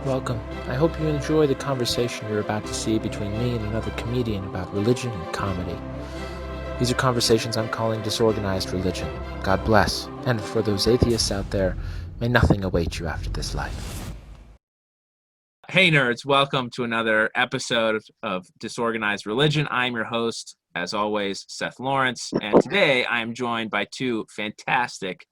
Welcome. I hope you enjoy the conversation you're about to see between me and another comedian about religion and comedy. These are conversations I'm calling disorganized religion. God bless. And for those atheists out there, may nothing await you after this life. Hey nerds, welcome to another episode of Disorganized Religion. I'm your host, as always, Seth Lawrence, and today I am joined by two fantastic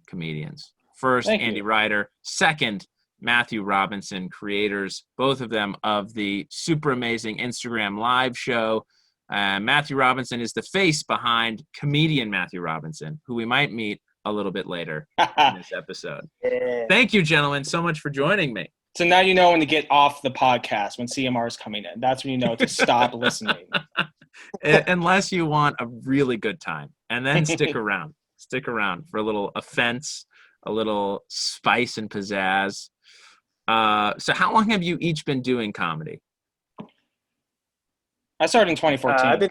comedians. First, Andy Ryder. Second, Matthew Robinson, creators, both of them, of the super amazing Instagram live show. Matthew Robinson is the face behind comedian Matthew Robinson, who we might meet a little bit later in this episode. Yeah. Thank you, gentlemen, so much for joining me. So now you know when to get off the podcast when CMR is coming in. That's when you know to stop listening. Unless you want a really good time. And then stick around. Stick around for a little offense, a little spice and pizzazz. So how long have you each been doing comedy? I started in 2014.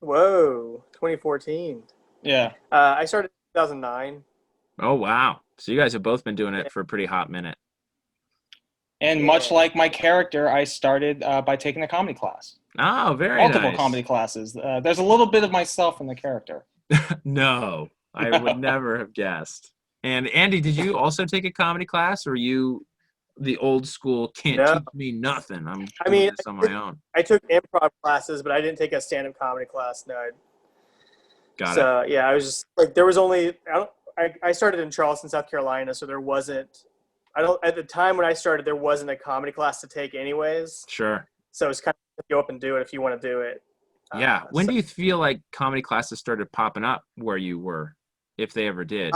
2014. Yeah. I started in 2009. Oh, wow. So you guys have both been doing it for a pretty hot minute. And much like my character, I started by taking a comedy class. Oh, very Multiple nice. comedy classes. There's a little bit of myself in the character. No, I would never have guessed. And Andy, did you also take a comedy class, or are you the old school, can't teach me nothing? I'm doing this on my own. I took improv classes, but I didn't take a stand-up comedy class. No. Got it. Yeah, I was just like, there was only, I started in Charleston, South Carolina, so there wasn't, at the time when I started, there wasn't a comedy class to take anyways. Sure. So it's kind of go up and do it if you want to do it. Yeah. When do you feel like comedy classes started popping up where you were, if they ever did?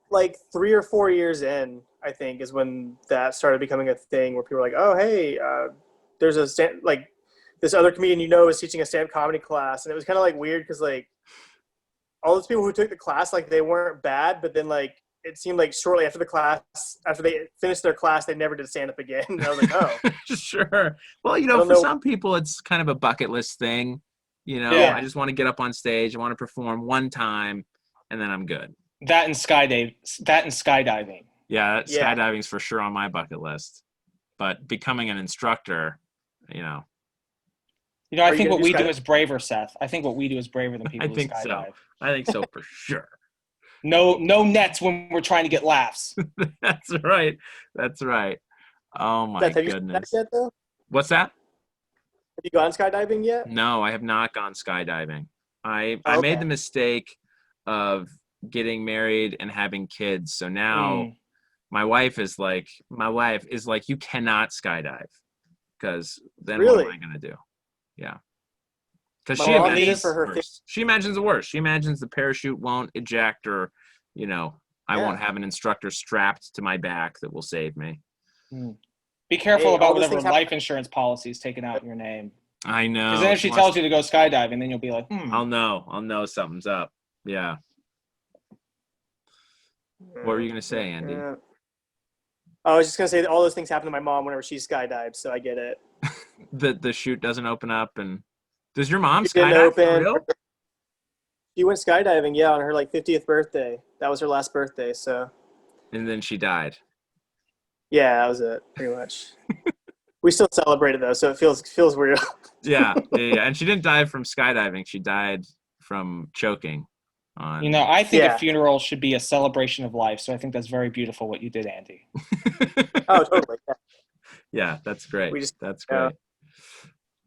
Like 3 or 4 years in, I think, is when that started becoming a thing where people were like, oh, hey, there's a this other comedian is teaching a stand-up comedy class. And it was kind of like weird because like all those people who took the class, like they weren't bad, but then like it seemed like shortly after the class, after they finished their class, they never did stand-up again. And I was like, oh. Sure. Well, for some people, it's kind of a bucket list thing. I just want to get up on stage. I want to perform one time, and then I'm good. That and skydiving. Yeah, skydiving's for sure on my bucket list. But becoming an instructor, I think what we do is braver, Seth. I think what we do is braver than people who skydive. So. I think so for sure. No nets when we're trying to get laughs. That's right. Oh my Seth, goodness. Yet, though? What's that? Have you gone skydiving yet? No, I have not gone skydiving. I made the mistake of getting married and having kids. So now my wife is like, you cannot skydive, because then what am I going to do? Yeah. Because she imagines the worst. She imagines the parachute won't eject, or, I won't have an instructor strapped to my back that will save me. Be careful about whatever life insurance policy is taken out in your name. I know. Because then if she tells you to go skydiving, then you'll be like, I'll know something's up. Yeah. What were you going to say, Andy? Yeah. I was just going to say that all those things happen to my mom whenever she skydives, so I get it. The chute doesn't open up, and does your mom skydive for real? She went skydiving, on her 50th birthday. That was her last birthday, so. And then she died. Yeah, that was it, pretty much. We still celebrated though, so it feels real. Yeah. And she didn't die from skydiving. She died from choking on. I think a funeral should be a celebration of life. So I think that's very beautiful what you did, Andy. Oh, totally. Yeah, that's great. That's great.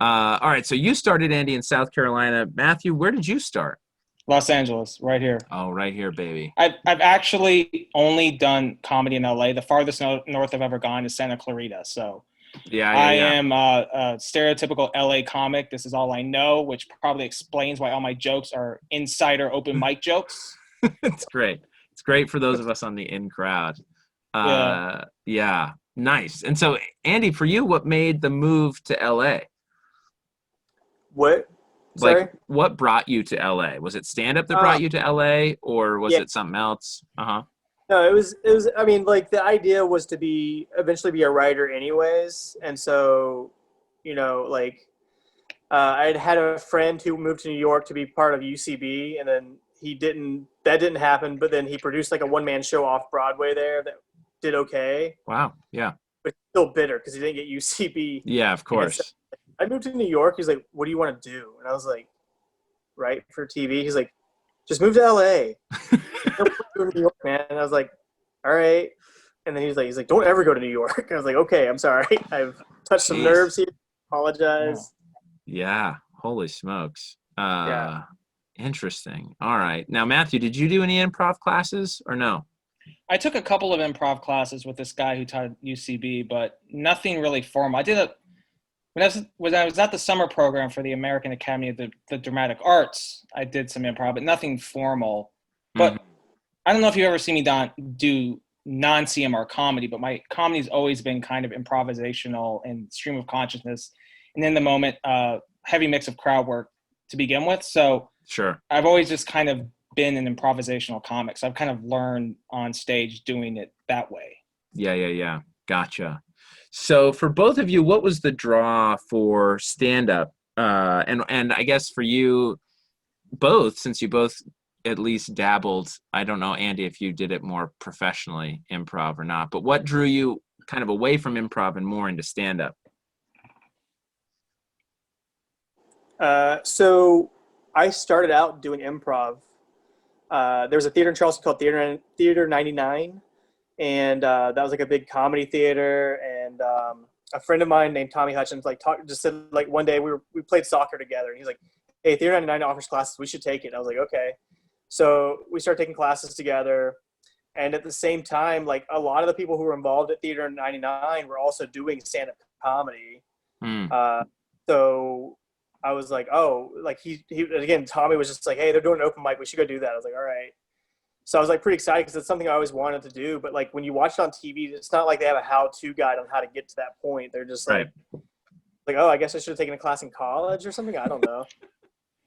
All right. So you started, Andy, in South Carolina. Matthew, where did you start? Los Angeles, right here. Oh, right here, baby. I've actually only done comedy in LA. The farthest north I've ever gone is Santa Clarita. So I am a stereotypical LA comic. This is all I know, which probably explains why all my jokes are insider open mic jokes. It's great. It's great for those of us on the in crowd. Yeah. Nice. And so, Andy, for you, what made the move to LA? What? Sorry? What brought you to LA? Was it stand-up that brought you to LA, or was it something else? No, it was, I mean, the idea was to eventually be a writer anyways. And so, I'd had a friend who moved to New York to be part of UCB, and then that didn't happen, but then he produced a one-man show off Broadway there that did okay. Wow. Yeah. still bitter because he didn't get UCB. Yeah, of course. I moved to New York. He's like, what do you want to do? And I was like, write for TV. He's like, just move to LA. Don't go to New York, man. And I was like, all right. And then he's like, don't ever go to New York. I was like, okay, I'm sorry. I've touched some nerves here. Apologize. Yeah. Holy smokes. Yeah. Interesting. All right. Now, Matthew, did you do any improv classes or no? I took a couple of improv classes with this guy who taught UCB, but nothing really formal. I did when I was at the summer program for the American Academy of the Dramatic Arts. I did some improv, but nothing formal. But I don't know if you've ever seen me do non-CMR comedy, but my comedy's always been kind of improvisational and stream of consciousness, and in the moment, heavy mix of crowd work to begin with. So sure, I've always just kind of been an improvisational comic. So I've kind of learned on stage doing it that way. Yeah. Gotcha. So for both of you, what was the draw for stand-up? And I guess for you both, since you both at least dabbled, I don't know, Andy, if you did it more professionally, improv or not, but what drew you kind of away from improv and more into stand-up? So I started out doing improv. There was a theater in Charleston called Theater 99. And that was like a big comedy theater. And a friend of mine named Tommy Hutchins just said like one day we played soccer together, and he's like, hey, Theater 99 offers classes, we should take it. And I was like, okay. So we started taking classes together. And at the same time, like a lot of the people who were involved at Theater 99 were also doing stand-up comedy. So I was like, oh, like he again, Tommy was just like, hey, they're doing an open mic, we should go do that. I was like, all right. So I was like pretty excited because it's something I always wanted to do. But like when you watch it on TV, it's not like they have a how-to guide on how to get to that point. They're just like, oh, I guess I should have taken a class in college or something. I don't know.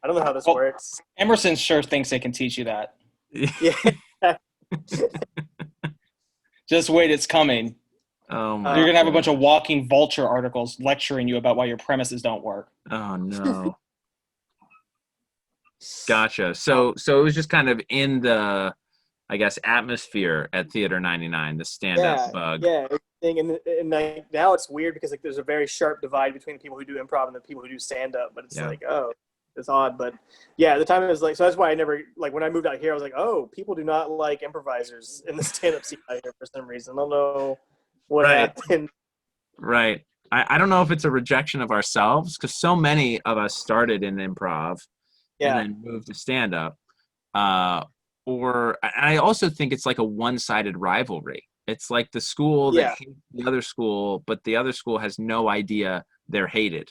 I don't know how this works. Emerson sure thinks they can teach you that. Yeah. Just wait, it's coming. Oh my! You're gonna have a bunch of walking vulture articles lecturing you about why your premises don't work. Oh no! Gotcha. So it was just kind of in the, I guess, atmosphere at Theater 99, the stand-up bug. Yeah. And like, now it's weird because like there's a very sharp divide between the people who do improv and the people who do stand-up. But it's like, oh, it's odd. But yeah, at the time it was like, so that's why I never, like when I moved out here, I was like, oh, people do not like improvisers in the stand-up scene out here for some reason. I don't know what happened. Right. I don't know if it's a rejection of ourselves, because so many of us started in improv and then moved to stand-up. Or I also think it's like a one-sided rivalry. It's like the school that hates the other school, but the other school has no idea they're hated.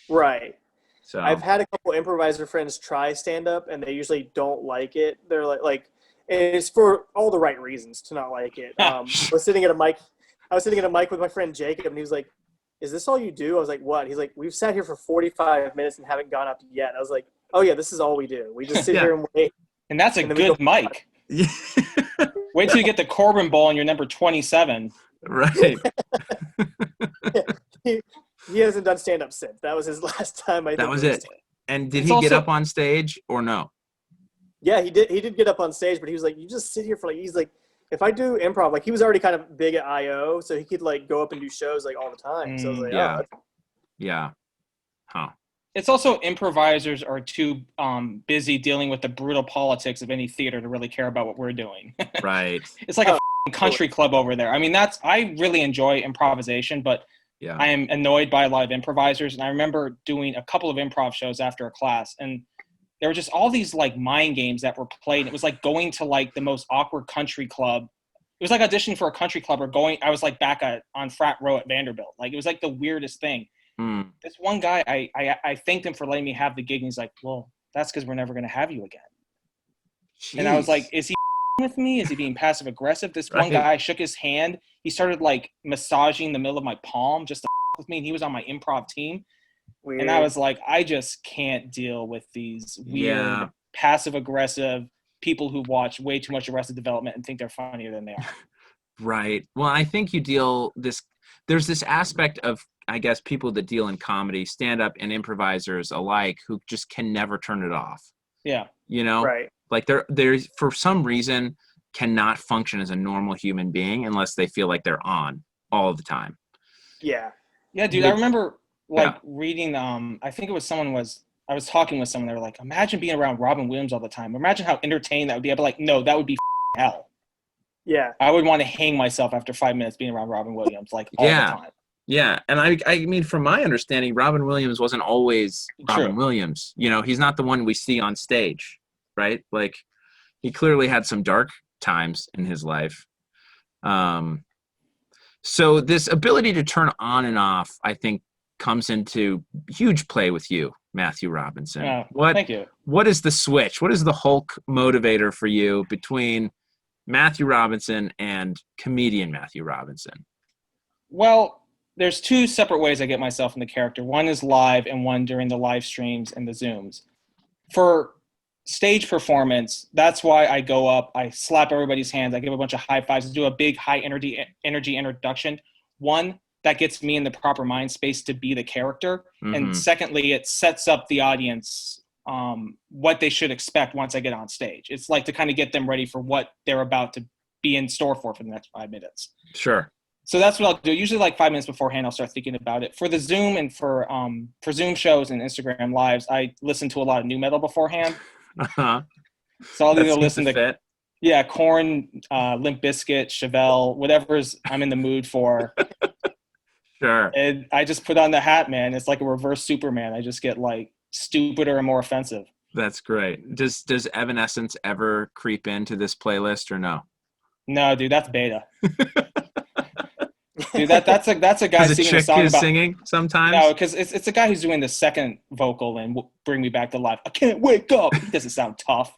Right. So I've had a couple improviser friends try stand-up, and they usually don't like it. They're like, and it's for all the right reasons to not like it. I was sitting at a mic with my friend Jacob, and he was like, is this all you do? I was like, what? He's like, we've sat here for 45 minutes and haven't gone up yet. I was like, oh yeah, this is all we do. We just sit here and wait. And that's a good mic. Wait till you get the Corbin Bowl and you're number 27. Right. He hasn't done stand-up since. That was his last time. That was it. And did he get up on stage or no? Yeah, he did. He did get up on stage, but he was like, you just sit here for like, he's like, if I do improv, like he was already kind of big at IO, so he could like go up and do shows like all the time. So I was like, yeah. Huh. It's also improvisers are too busy dealing with the brutal politics of any theater to really care about what we're doing. Right. It's like a country club over there. I mean, I really enjoy improvisation, but I am annoyed by a lot of improvisers. And I remember doing a couple of improv shows after a class, and there were just all these like mind games that were played. It was like going to like the most awkward country club. It was like auditioning for a country club I was like back on frat row at Vanderbilt. Like it was like the weirdest thing. This one guy, I thanked him for letting me have the gig, and he's like, well, that's because we're never going to have you again. Jeez. And I was like, is he with me? Is he being passive aggressive? This one guy shook his hand. He started like massaging the middle of my palm just to with me, and he was on my improv team. Weird. And I was like, I just can't deal with these weird passive aggressive people who watch way too much Arrested Development and think they're funnier than they are. Right. Well, I think there's this aspect of, I guess, people that deal in comedy, stand-up and improvisers alike, who just can never turn it off. Yeah. You know? Right. Like they're for some reason cannot function as a normal human being unless they feel like they're on all the time. Yeah. Yeah, dude. I remember reading. I think it was I was talking with someone. They were like, "Imagine being around Robin Williams all the time. Imagine how entertaining that would be." I'd be like, "No, that would be hell." Yeah. I would want to hang myself after 5 minutes being around Robin Williams, like all the time. Yeah, and I mean, from my understanding, Robin Williams wasn't always Robin Williams. You know, he's not the one we see on stage, right? Like, he clearly had some dark times in his life. So this ability to turn on and off, I think, comes into huge play with you, Matthew Robinson. Thank you. What is the switch? What is the Hulk motivator for you between Matthew Robinson and comedian Matthew Robinson? Well, there's two separate ways I get myself in the character. One is live and one during the live streams and the Zooms. For stage performance, that's why I go up, I slap everybody's hands, I give a bunch of high fives, do a big high energy introduction. One, that gets me in the proper mind space to be the character. Mm-hmm. And secondly, it sets up the audience what they should expect once I get on stage. It's like to kind of get them ready for what they're about to be in store for the next 5 minutes. Sure. So that's what I'll do. Usually like 5 minutes beforehand, I'll start thinking about it. For the Zoom and for Zoom shows and Instagram lives, I listen to a lot of new metal beforehand. Uh-huh. So I'll either listen to Korn, Limp Bizkit, Chevelle, whatever's I'm in the mood for. Sure. And I just put on the hat, man. It's like a reverse Superman. I just get like stupider and more offensive. That's great. Does Evanescence ever creep into this playlist or no? No, dude, that's beta. Dude, that's a guy singing a song about singing sometimes. No, because it's a guy who's doing the second vocal and Bring Me Back to Life. I can't wake up. It doesn't sound tough.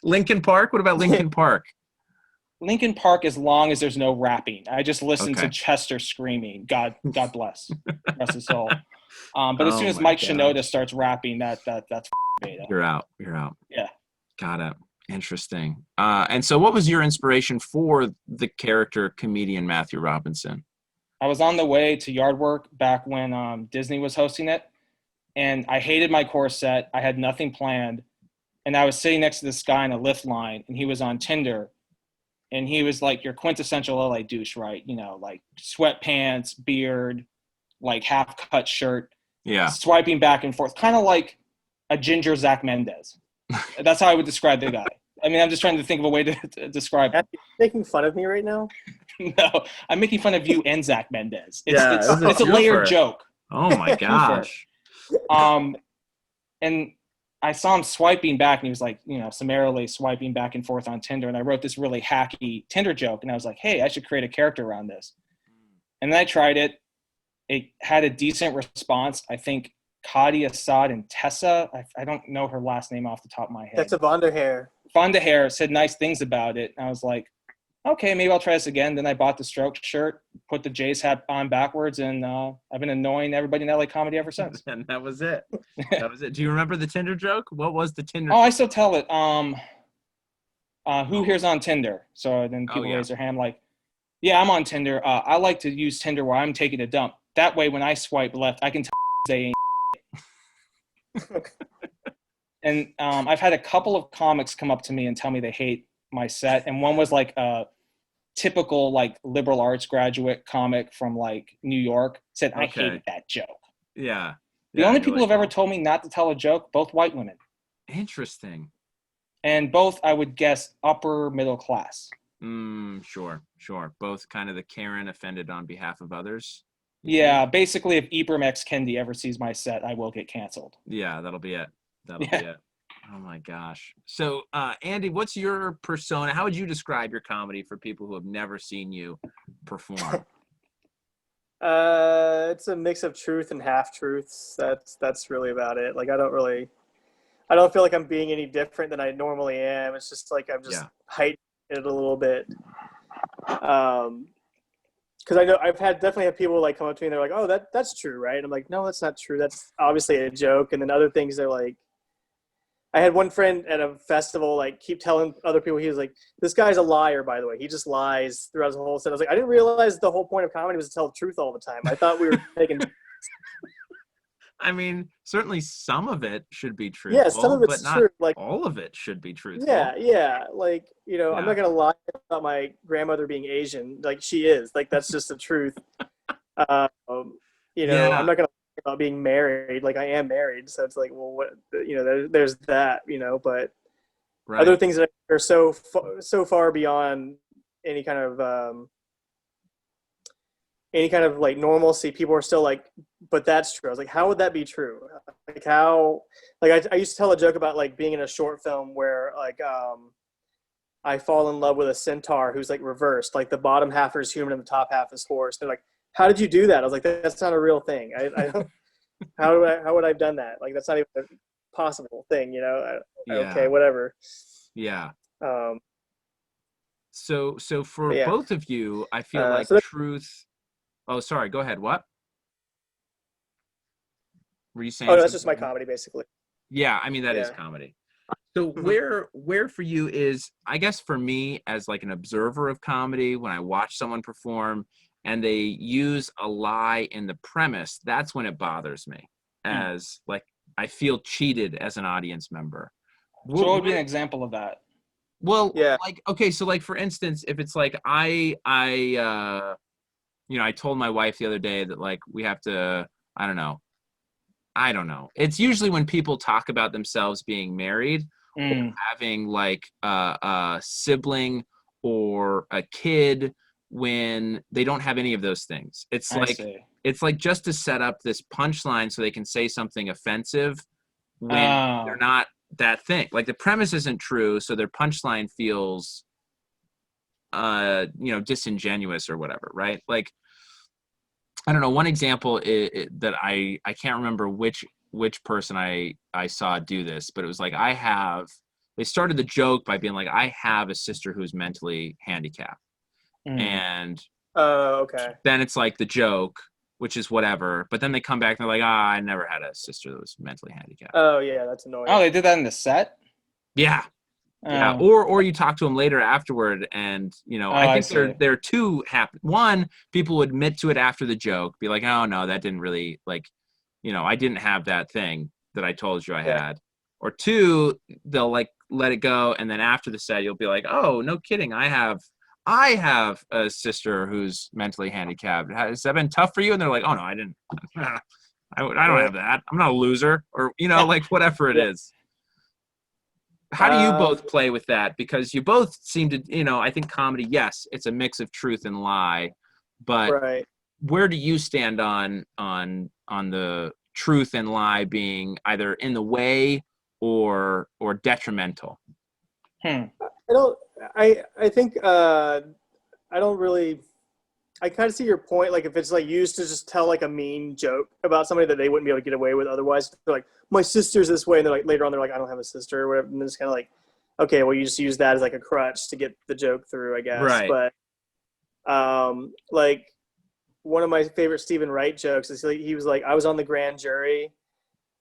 Linkin Park. What about Linkin Park? Linkin Park, as long as there's no rapping. I just listen to Chester screaming. God bless. Rest his soul. But as soon as Mike Shinoda starts rapping, that's beta. You're out. Yeah. Got it. Interesting. And so what was your inspiration for the character comedian Matthew Robinson? I was on the way to yard work back when Disney was hosting it, and I hated my course set. I had nothing planned, and I was sitting next to this guy in a lift line, and he was on Tinder, and he was like your quintessential LA douche, right? You know, like sweatpants, beard, like half-cut shirt. Yeah. Swiping back and forth, kind of like a ginger Zach Mendez. That's how I would describe the guy. I mean, I'm just trying to think of a way to describe him. Are you making fun of me right now? No, I'm making fun of you and Zach Mendez. It's a layered joke. Oh my gosh. And I saw him swiping back, and he was like, summarily swiping back and forth on Tinder. And I wrote this really hacky Tinder joke, and I was like, hey, I should create a character around this. And then I tried it. It had a decent response. I think Kadi Assad and Tessa, I don't know her last name off the top of my head. That's a Vonda Hair. Vonda Hair said nice things about it. And I was like, okay, maybe I'll try this again. Then I bought the Strokes shirt, put the Jays hat on backwards, and I've been annoying everybody in LA comedy ever since. And that was it. Do you remember the Tinder joke? What was the Tinder? Oh, I still tell it. Who here's on Tinder? So then people raise their hand like, yeah, I'm on Tinder. I like to use Tinder where I'm taking a dump. That way, when I swipe left, I can tell they ain't. And I've had a couple of comics come up to me and tell me they hate my set, and one was like a typical like liberal arts graduate comic from like New York said I hated that joke. Yeah. The only people who've ever told me not to tell a joke, both white women. Interesting. And both, I would guess, upper middle class. Sure. Both kind of the Karen offended on behalf of others. Yeah, basically, if Ibram X. Kendi ever sees my set, I will get canceled. Yeah, that'll be it. Be it. Oh my gosh. So, Andy, what's your persona? How would you describe your comedy for people who have never seen you perform? It's a mix of truth and half truths. That's really about it. Like I don't feel like I'm being any different than I normally am. It's just like I'm just heightening it a little bit. Because I know I've definitely had people like come up to me and they're like, "Oh, that's true, right?" And I'm like, "No, that's not true. That's obviously a joke." And then other things they're like, I had one friend at a festival like keep telling other people, he was like, "This guy's a liar, by the way. He just lies throughout his whole set." I was like, I didn't realize the whole point of comedy was to tell the truth all the time. I thought we were making. I mean, certainly some of it should be truthful. Yeah, some of it's but not true. Like all of it should be truthful. Yeah. Like, I'm not gonna lie about my grandmother being Asian. Like she is. Like that's just the truth. You know, I'm not gonna talk about being married. Like I am married, so it's like, well, what? You know, there's that. You know, but other things that are so far beyond any kind of like normalcy, people are still like, but that's true. I was like, how would that be true? Like how, like I used to tell a joke about like being in a short film where like I fall in love with a centaur who's like reversed, like the bottom half is human and the top half is horse. They're like, how did you do that? I was like, that's not a real thing. I don't, how would I have done that? Like that's not even a possible thing, you know? Okay, whatever. Yeah. So for both of you, I feel like truth. Oh, sorry. Go ahead. What were you saying? Oh, that's just my comedy, basically. Yeah, I mean that is comedy. So where for you is, I guess for me as like an observer of comedy, when I watch someone perform and they use a lie in the premise, that's when it bothers me. As like I feel cheated as an audience member. So what would be an example of that? Well, like, okay, so like for instance, if it's like I told my wife the other day that like we have to, I don't know. It's usually when people talk about themselves being married or having like a sibling or a kid when they don't have any of those things. It's like just to set up this punchline so they can say something offensive when they're not that thing. Like the premise isn't true, so their punchline feels disingenuous or whatever, right? Like I don't know, one example that I can't remember which person I saw do this, but it was like they started the joke by being like, I have a sister who's mentally handicapped. And okay. Then it's like the joke, which is whatever, but then they come back and they're like, I never had a sister that was mentally handicated. Oh yeah, that's annoying. Oh, they did that in the set? Yeah. Yeah. Or you talk to them later afterward and, I think they're too happy. One, people would admit to it after the joke, be like, oh no, that didn't really I didn't have that thing that I told you I had. Or two, they'll like let it go. And then after the set, you'll be like, oh, no kidding. I have a sister who's mentally handicapped. Has that been tough for you? And they're like, oh no, I didn't. I don't have that. I'm not a loser, or like whatever it is. How do you both play with that? Because you both seem to, I think comedy, yes, it's a mix of truth and lie, but where do you stand on the truth and lie being either in the way or detrimental? I kind of see your point. Like if it's like used to just tell like a mean joke about somebody that they wouldn't be able to get away with otherwise, they're like, my sister's this way, and they're like later on they're like, I don't have a sister or whatever, and it's kind of like, okay, well you just use that as like a crutch to get the joke through, I guess. Right. But like one of my favorite Stephen Wright jokes is he was like, I was on the grand jury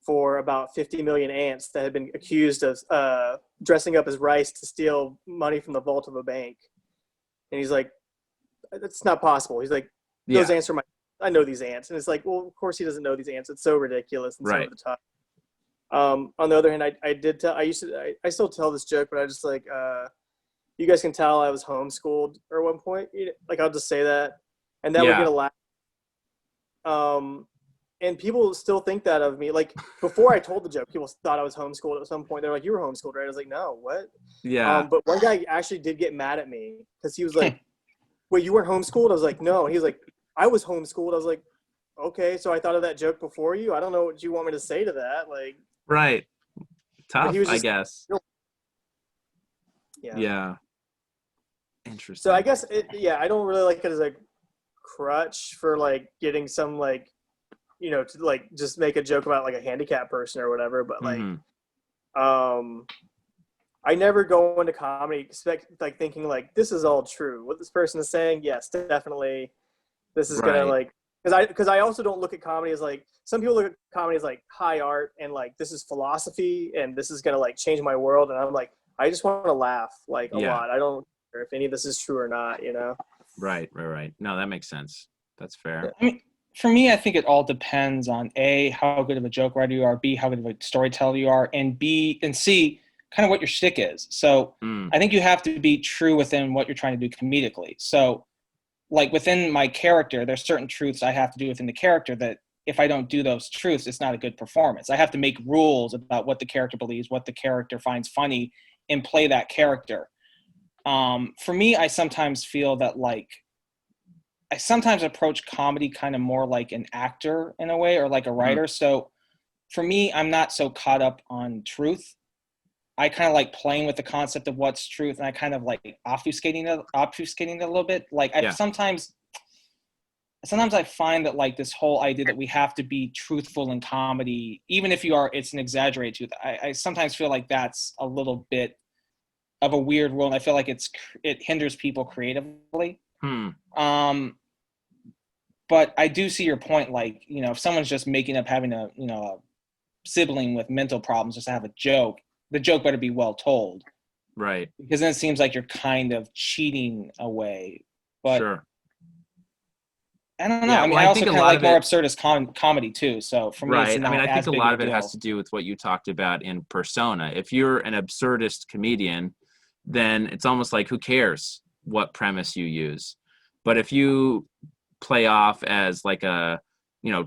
for about 50 million ants that had been accused of dressing up as rice to steal money from the vault of a bank, and he's like, that's not possible. He's like, those ants are I know these ants. And it's like, well, of course he doesn't know these ants. It's so ridiculous and so over the top. On the other hand, I still tell this joke, but I just like, you guys can tell I was homeschooled at one point. Like I'll just say that, and that would get a laugh. And people still think that of me. Like before I told the joke, people thought I was homeschooled at some point. They're like, you were homeschooled, right? I was like, no, what? Yeah. But one guy actually did get mad at me because he was like, wait, you weren't homeschooled? I was like, no. And he was like, I was homeschooled. I was like, okay, so I thought of that joke before you. I don't know what you want me to say to that. Like, right. Tough, I guess. Yeah. Interesting. So I guess, I don't really like it as a crutch for like getting some like, to like just make a joke about like a handicapped person or whatever. But like, I never go into comedy thinking like this is all true. What this person is saying, yes, definitely. This is gonna like because I also don't look at comedy as like some people look at comedy as like high art and like this is philosophy and this is gonna like change my world, and I'm like I just want to laugh like a lot. I don't care if any of this is true or not. Right. No, that makes sense. That's fair. I mean, for me, I think it all depends on A, how good of a joke writer you are, B, how good of a storyteller you are, and C, kind of what your shtick is. So I think you have to be true within what you're trying to do comedically. So like within my character, there's certain truths I have to do within the character that if I don't do those truths, it's not a good performance. I have to make rules about what the character believes, what the character finds funny, and play that character. For me, I sometimes feel that like I sometimes approach comedy kind of more like an actor in a way, or like a writer. So for me, I'm not so caught up on truth. I kind of like playing with the concept of what's truth, and I kind of like obfuscating it a little bit. Like sometimes I find that like this whole idea that we have to be truthful in comedy, even if it's an exaggerated truth. I sometimes feel like that's a little bit of a weird rule, and I feel like it hinders people creatively. But I do see your point. Like, you know, if someone's just making up having a sibling with mental problems just to have a joke, the joke better be well told. Right. Because then it seems like you're kind of cheating away. But sure. I don't know. Yeah, I mean, I also kind of like more absurdist comedy too. So for me, right. it's not I think a lot of it deal. has to do with what you talked about in persona. If you're an absurdist comedian, then it's almost like, who cares what premise you use? But if you play off as like a,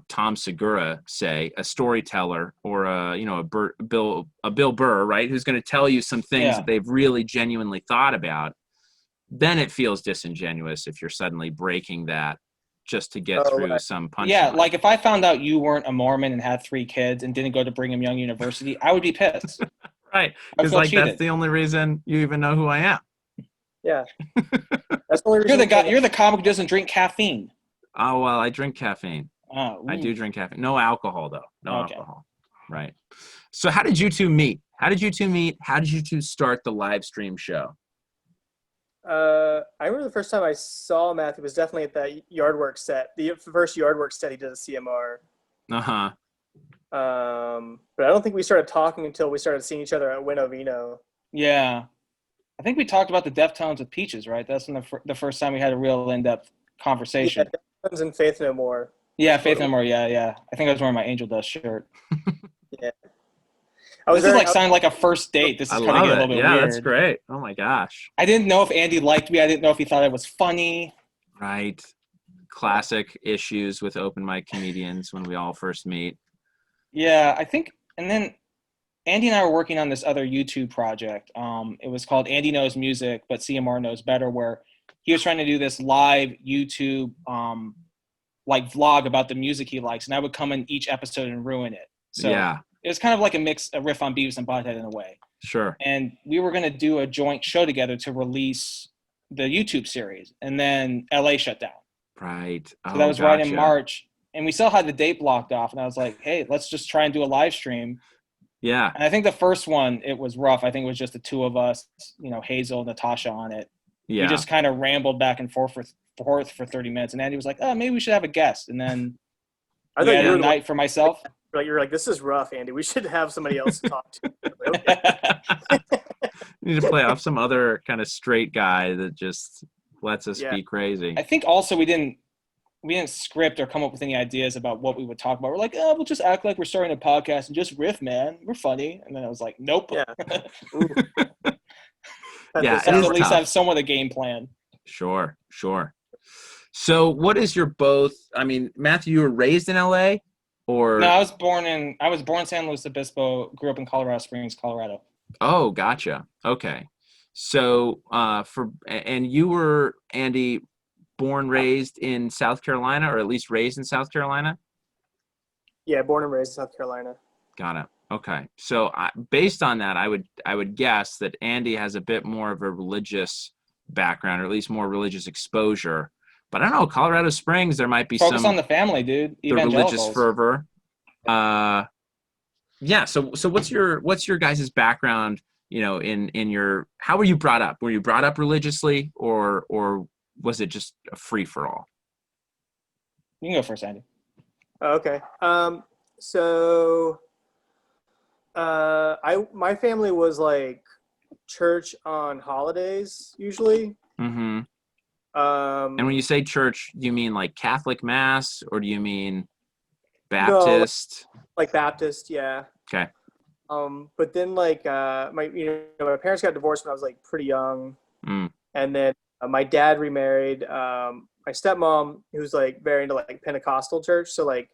Tom Segura, say, a storyteller, or a Bill Burr, right, who's going to tell you some things that they've really genuinely thought about, then it feels disingenuous if you're suddenly breaking that just to get through some punchline. Yeah, like if I found out you weren't a Mormon and had 3 kids and didn't go to Brigham Young University, I would be pissed. Right. Because like cheated. That's the only reason you even know who I am. Yeah. That's the only reason. You're the comic who doesn't drink caffeine. Oh, well, I drink caffeine. I do drink caffeine. No alcohol, though. No alcohol. Right. So how did you two meet? How did you two start the live stream show? I remember the first time I saw Matthew was definitely at that Yardwork set. The first Yardwork set he did at CMR. Uh-huh. But I don't think we started talking until we started seeing each other at Win Ovino. Yeah. I think we talked about the Deftones with Peaches, right? That's when the first time we had a real in-depth conversation. Yeah, Deftones and Faith No More. Yeah, Faith No More. Yeah. I think I was wearing my Angel Dust shirt. Yeah. This is like sounding like a first date. This is kind of getting a little bit weird. Yeah, that's great. Oh my gosh. I didn't know if Andy liked me. I didn't know if he thought I was funny. Right. Classic issues with open mic comedians when we all first meet. Yeah, I think, and then Andy and I were working on this other YouTube project. It was called Andy Knows Music, but CMR Knows Better, where he was trying to do this live YouTube like vlog about the music he likes, and I would come in each episode and ruin it. So yeah. It was kind of like a riff on Beavis and Butthead in a way. Sure. And we were going to do a joint show together to release the YouTube series, and then LA shut down. Right. So that was right in March, and we still had the date blocked off, and I was like, hey, let's just try and do a live stream. Yeah. And I think the first one, it was rough. I think it was just the 2 of us, Hazel, Natasha on it. Yeah. We just kind of rambled back and forth for 30 minutes, and Andy was like, oh, maybe we should have a guest. And then I had a night for myself. You're like, this is rough, Andy. We should have somebody else to talk to. Okay. You need to play off some other kind of straight guy that just lets us be crazy. I think also we didn't script or come up with any ideas about what we would talk about. We're like, oh, we'll just act like we're starting a podcast and just riff, man. We're funny. And then I was like, nope. Yeah. Yeah. At least have somewhat a game plan. Sure. So what is your both? I mean, Matthew, you were raised in LA? Or no, I was born in San Luis Obispo, grew up in Colorado Springs, Colorado. Oh, gotcha. Okay. So and you were, Andy, raised in South Carolina, or at least raised in South Carolina? Yeah, born and raised in South Carolina. Got it. Okay. So based on that, I would guess that Andy has a bit more of a religious background, or at least more religious exposure. But I don't know, Colorado Springs, there might be focus on the family, dude. The religious fervor. Yeah. So what's your guys' background? In your, how were you brought up? Were you brought up religiously, or was it just a free for all? You can go first, Andy. Okay. So my family was like church on holidays usually. Mm-hmm. And when you say church, do you mean like Catholic Mass, or do you mean Baptist? No, like Baptist, yeah. Okay. But then like my parents got divorced when I was like pretty young, and then my dad remarried my stepmom, who's like very into like Pentecostal church. So like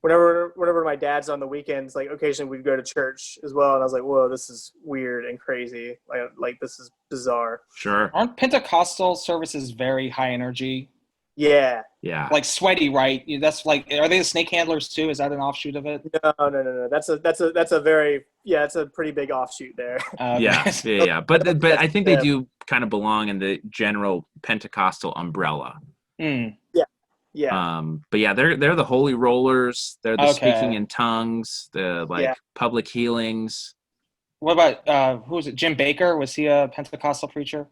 whenever my dad's on the weekends, like occasionally we'd go to church as well. And I was like, whoa, this is weird and crazy. Like this is bizarre. Sure. Aren't Pentecostal services very high energy? Yeah. Yeah. Like sweaty, right? That's like, are they the snake handlers too? Is that an offshoot of it? No. That's a very, yeah, it's a pretty big offshoot there. Yeah. But I think they do kind of belong in the general Pentecostal umbrella. Mm. Yeah. But yeah, they're the holy rollers. They're the speaking in tongues, the public healings. What about who was it? Jim Bakker? Was he a Pentecostal preacher?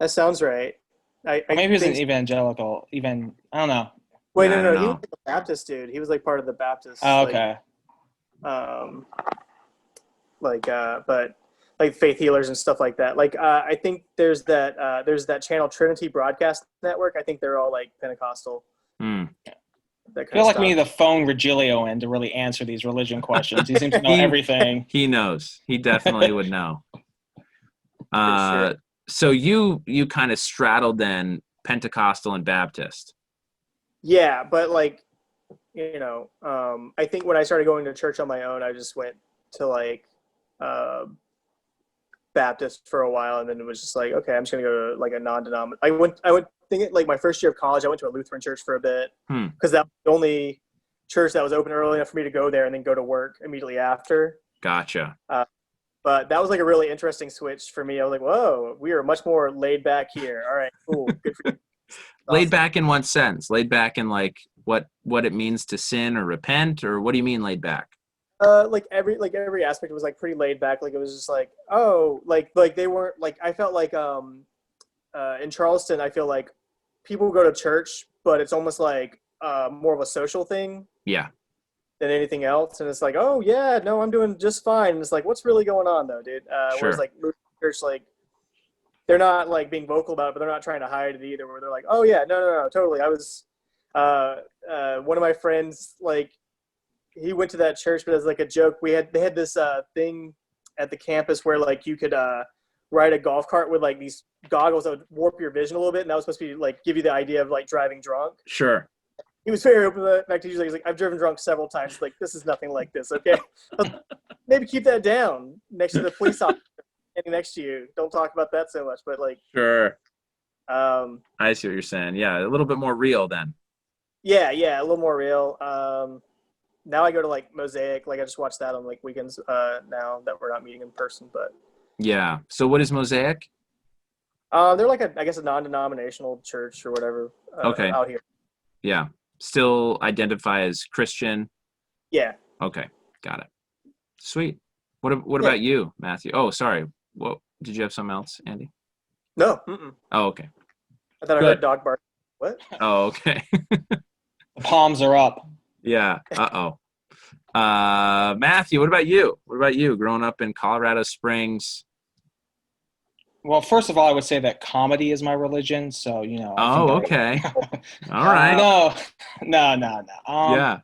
That sounds right. Maybe he was an evangelical. I don't know. Wait, no. He was like a Baptist dude. He was like part of the Baptist. Oh, okay. But like faith healers and stuff like that. Like I think there's that channel Trinity Broadcast Network. I think they're all like Pentecostal. Mm. I feel like we need the phone Regilio in to really answer these religion questions. He seems to know everything. He knows. He definitely would know. Sure. So you kind of straddled then Pentecostal and Baptist. Yeah, but like, I think when I started going to church on my own, I just went to like Baptist for a while, and then it was just like, okay, I'm just gonna go to like a non-denominational. I went thinking like my first year of college, I went to a Lutheran church for a bit because that was the only church that was open early enough for me to go there and then go to work immediately after. Gotcha. But that was like a really interesting switch for me. I was like, whoa, we are much more laid back here. All right, cool. Good for you. Laid back in what sense? Laid back in like what it means to sin or repent, or what do you mean laid back? Like every aspect was like pretty laid back. Like it was just like, oh, like they weren't like, I felt like in Charleston, I feel like people go to church, but it's almost like more of a social thing. Yeah. Than anything else. And it's like, oh yeah, no, I'm doing just fine. And it's like, what's really going on though, dude? Sure. Whereas like church, like they're not like being vocal about it, but they're not trying to hide it either, where they're like, oh yeah, no, totally. I was one of my friends, like he went to that church, but as like a joke, they had this thing at the campus where like you could ride a golf cart with like these goggles that would warp your vision a little bit, and that was supposed to be like give you the idea of like driving drunk. Sure. He was very open to that. He's like, I've driven drunk several times. Like, this is nothing like this, okay? Maybe keep that down next to the police officer standing next to you. Don't talk about that so much, but like. Sure. I see what you're saying. Yeah, a little bit more real then. Yeah, a little more real. Now I go to like Mosaic. Like I just watch that on like weekends now that we're not meeting in person, but. Yeah. So what is Mosaic? They're like I guess a non-denominational church or whatever. Okay. Out here. Yeah. Still identify as Christian? Yeah. Okay. Got it. Sweet. What about you, Matthew? Oh, sorry. What did you have something else, Andy? No. Mm-mm. Oh, okay. I thought I heard a dog bark. What? Oh, okay. The palms are up. Yeah. Uh-oh. Matthew, what about you? What about you growing up in Colorado Springs? Well, first of all, I would say that comedy is my religion. So, Okay. All right. No. Yeah.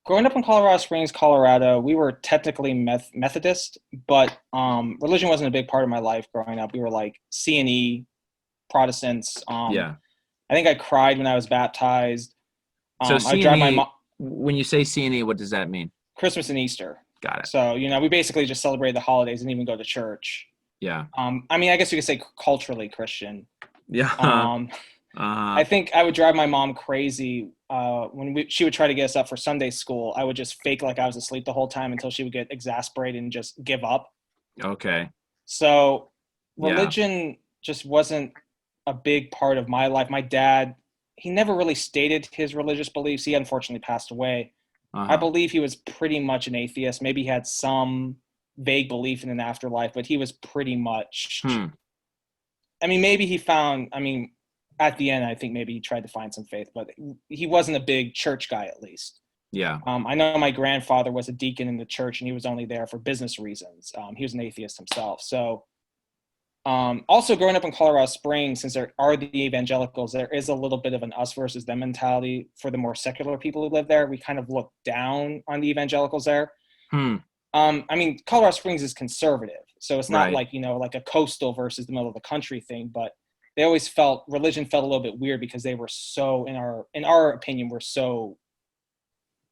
Growing up in Colorado Springs, Colorado, we were technically Methodist, but religion wasn't a big part of my life growing up. We were like C&E Protestants. Yeah. I think I cried when I was baptized. So C&E, when you say C&E, what does that mean? Christmas and Easter. Got it. So, we basically just celebrate the holidays and even go to church. Yeah. I guess you could say culturally Christian. Yeah. I think I would drive my mom crazy when she would try to get us up for Sunday school. I would just fake like I was asleep the whole time until she would get exasperated and just give up. Okay. So religion just wasn't a big part of my life. My dad, he never really stated his religious beliefs. He unfortunately passed away. I believe he was pretty much an atheist. Maybe he had some vague belief in an afterlife, but he was pretty much maybe he found at the end I think maybe he tried to find some faith, but he wasn't a big church guy, at least. Yeah. I know my grandfather was a deacon in the church and he was only there for business reasons. He was an atheist himself. So also growing up in Colorado Springs, since there are the evangelicals, there is a little bit of an us versus them mentality for the more secular people who live there. We kind of look down on the evangelicals there. Colorado Springs is conservative, so it's not like, like a coastal versus the middle of the country thing, but they always felt religion felt a little bit weird because they were so, in our opinion, were so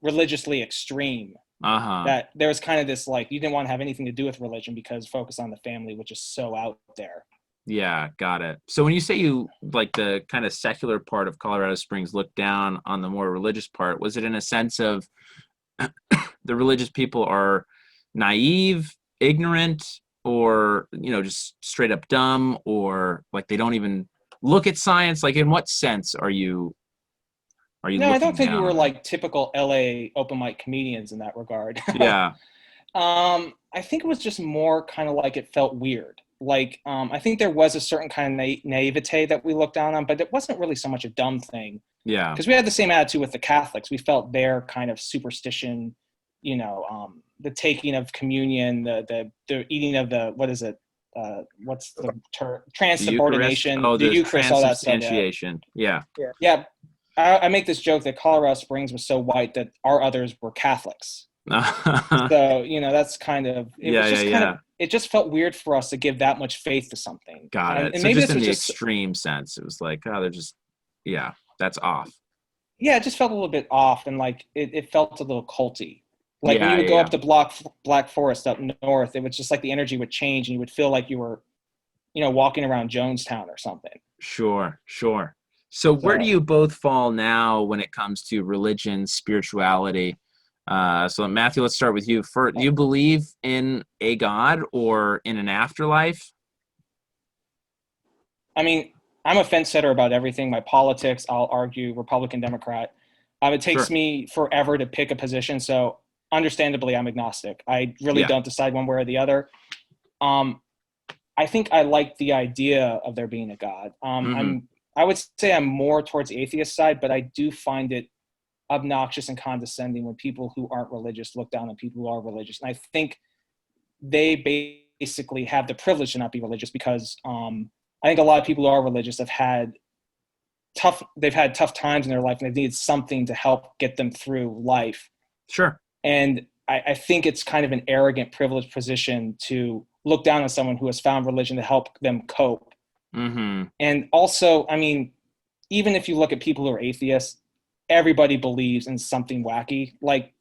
religiously extreme. That there was kind of this, like, you didn't want to have anything to do with religion because focus on the family, which is so out there. Yeah, got it. So when you say you like the kind of secular part of Colorado Springs looked down on the more religious part, was it in a sense of the religious people are naive, ignorant, or, you know, just straight up dumb, or like they don't even look at science? Like, in what sense are you No, I don't think we were like typical LA open mic comedians in that regard. Yeah. I think it was just more kind of like it felt weird. Like, I think there was a certain kind of naivete that we looked down on, but it wasn't really so much a dumb thing. Yeah. Because we had the same attitude with the Catholics. We felt their kind of superstition, you know, the taking of communion, the eating of the, what is it? What's the term? Transubordination, the Eucharist, all that stuff. Yeah. Yeah. I make this joke that Colorado Springs was so white that our others were Catholics. So, you know, that's kind of, it just felt weird for us to give that much faith to something. Got it. And so maybe just in the extreme sense, it was like, oh, they're just, yeah, that's off. Yeah, it just felt a little bit off, and like it felt a little culty. Like when you would go up to Black Forest up north, it was just like the energy would change, and you would feel like you were, you know, walking around Jonestown or something. Sure. So where do you both fall now when it comes to religion, spirituality? So Matthew, let's start with you. Do you believe in a God or in an afterlife? I mean, I'm a fence setter about everything. My politics, I'll argue Republican, Democrat. It takes me forever to pick a position. So understandably, I'm agnostic. I really don't decide one way or the other. I think I like the idea of there being a God. I would say I'm more towards the atheist side, but I do find it obnoxious and condescending when people who aren't religious look down on people who are religious. And I think they basically have the privilege to not be religious because I think a lot of people who are religious have had tough times in their life, and they've needed something to help get them through life. Sure. And I think it's kind of an arrogant, privileged position to look down on someone who has found religion to help them cope. And also, I mean, even if you look at people who are atheists, everybody believes in something wacky. Like,